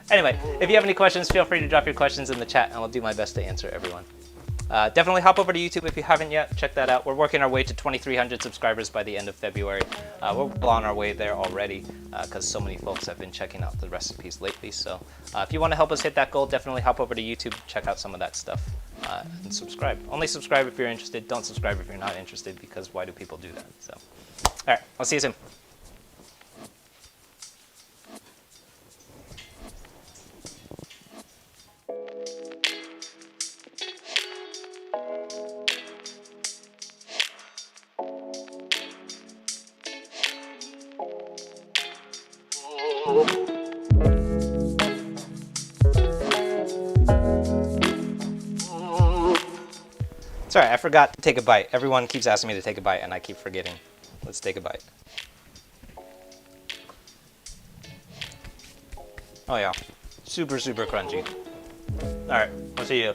Anyway, if you have any questions, feel free to drop your questions in the chat, and I'll do my best to answer everyone. Definitely hop over to YouTube if you haven't yet. Check that out. We're working our way to 2,300 subscribers by the end of February. We're well on our way there already because so many folks have been checking out the recipes lately. So if you want to help us hit that goal, definitely hop over to YouTube, check out some of that stuff, and subscribe. Only subscribe if you're interested. Don't subscribe if you're not interested, because why do people do that? So, all right, I'll see you soon. Sorry, I forgot to take a bite. Everyone keeps asking me to take a bite, and I keep forgetting. Let's take a bite. Oh yeah, super, super crunchy. All right, I'll see you.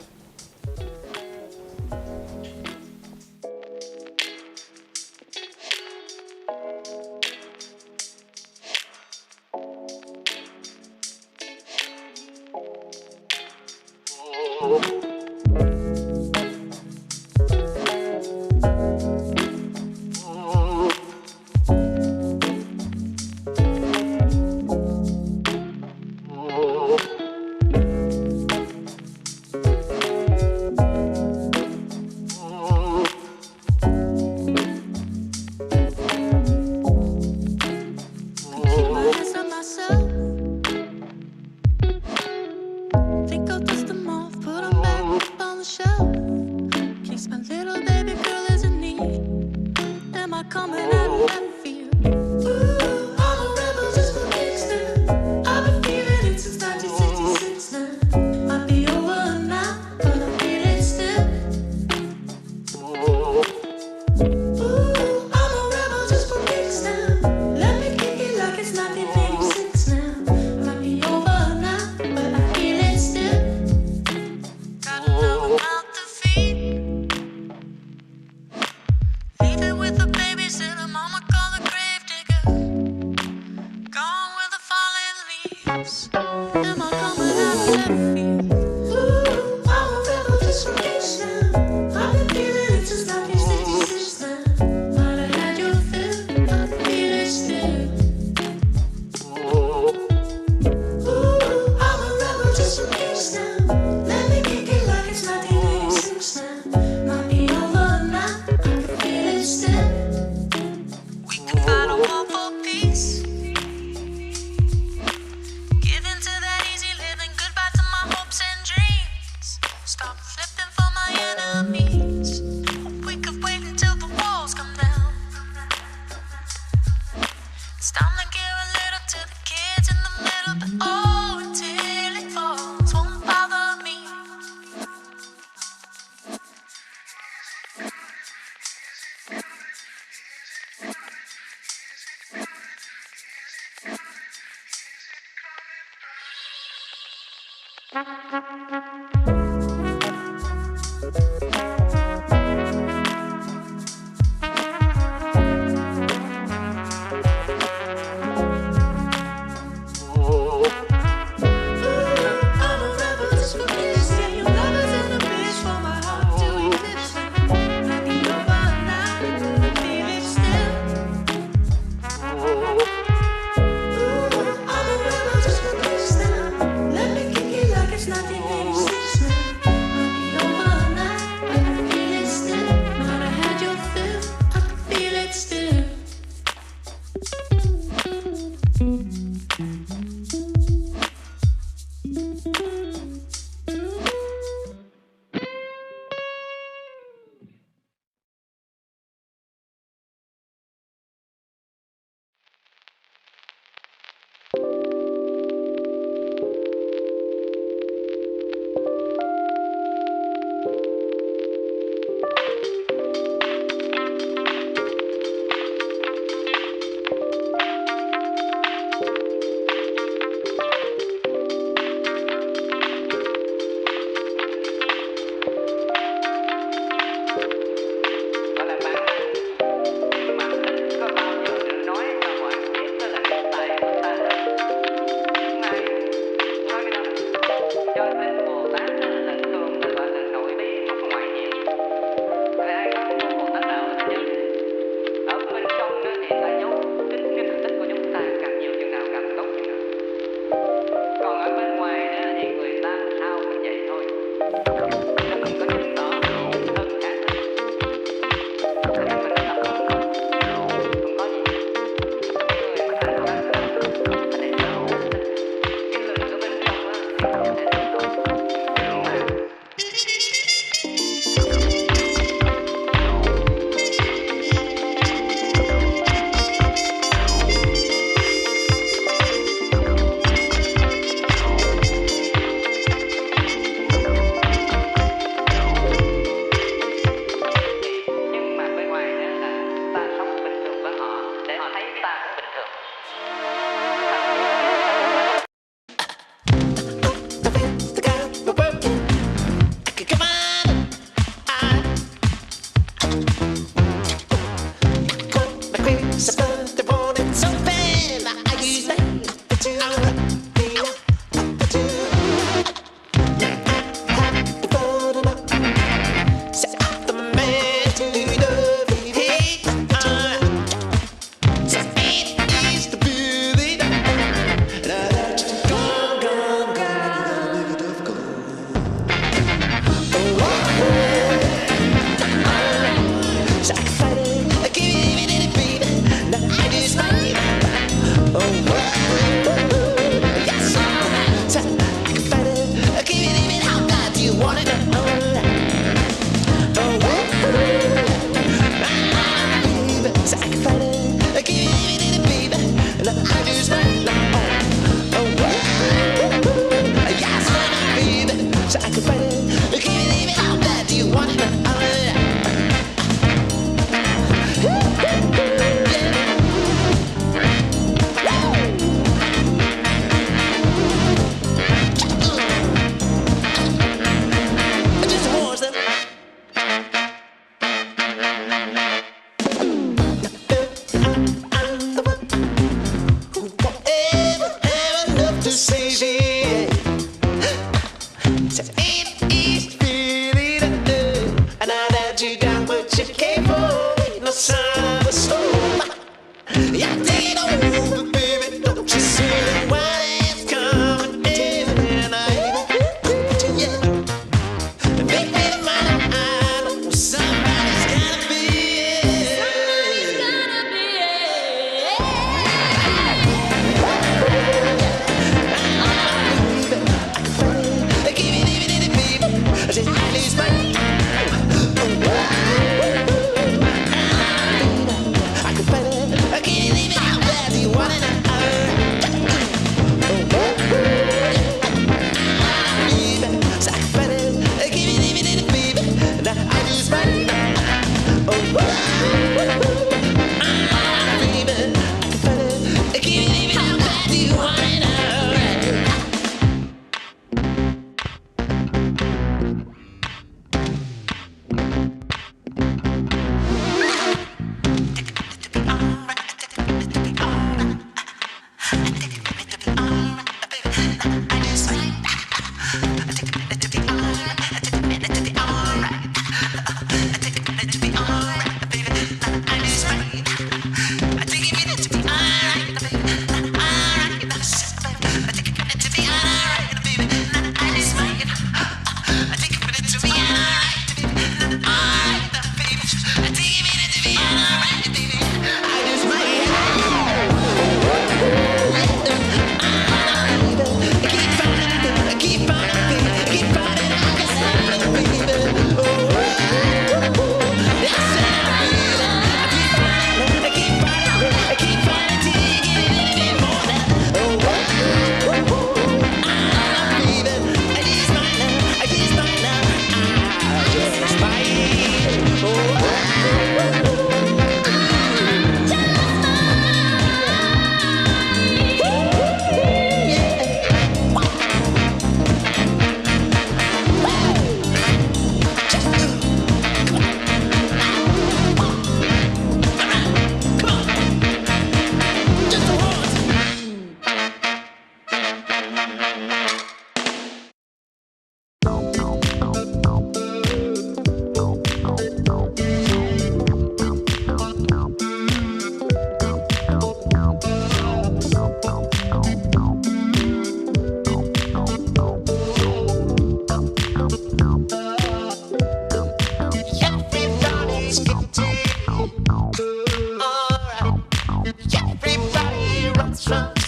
Nothing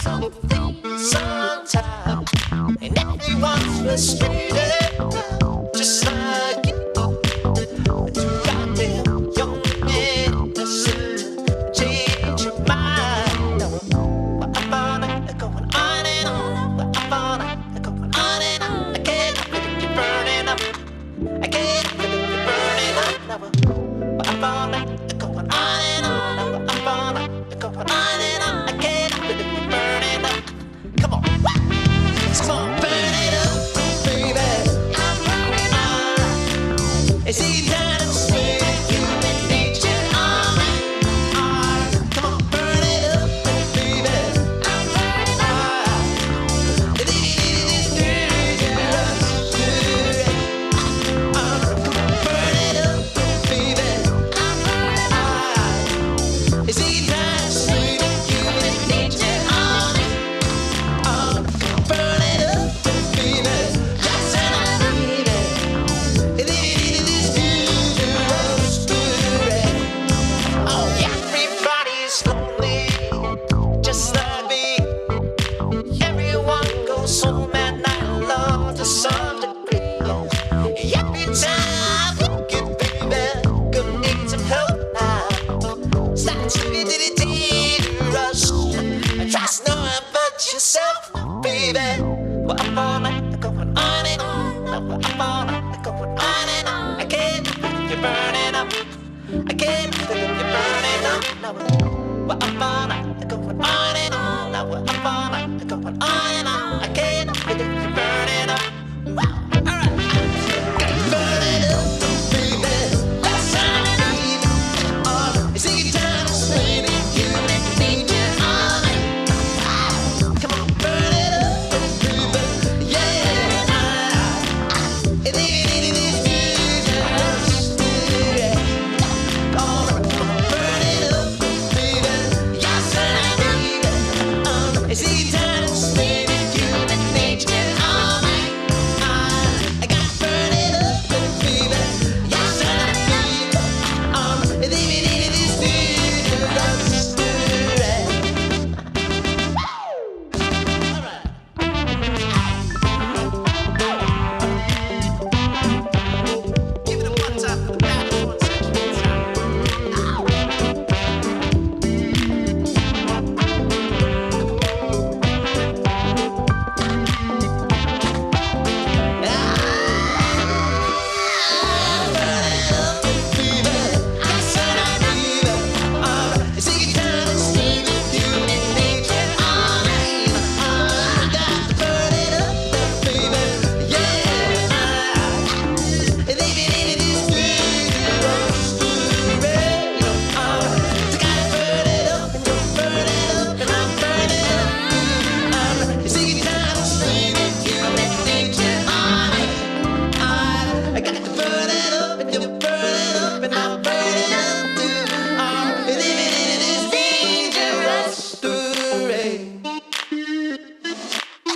something sometime, and everyone's frustrated, just like you. Too goddamn young and innocent, change your mind. Well, I'm on it, going on and on. Well, I'm on it, going on and on. I can't believe you're burning up. I can't believe you're burning up now. Well, I'm on it, going on and on. Well, I'm on it, going on and on. I can't believe you're burning up. Come on, come on, burn it up, baby. I'm burning up. It's easy to say human nature. Come on, burn it up, baby. I'm burning up. It's easy to burn it up, baby. I'm burning up. It's easy to say human nature. Burn it up, baby. Just enough, baby. It's easy to oh, everybody's lonely, just like me. Everyone goes home at night alone to some degree. Every time I look at baby, gonna need some help now. Stop to be dangerous. Trust no one but yourself, baby. Well, I'm on it, going on and on. Well, I'm on it, going on and on. I can't believe you're burning up. I can't believe you're burning up now. Well, I'm on it, going on and on. Well, I'm on it, going on and on.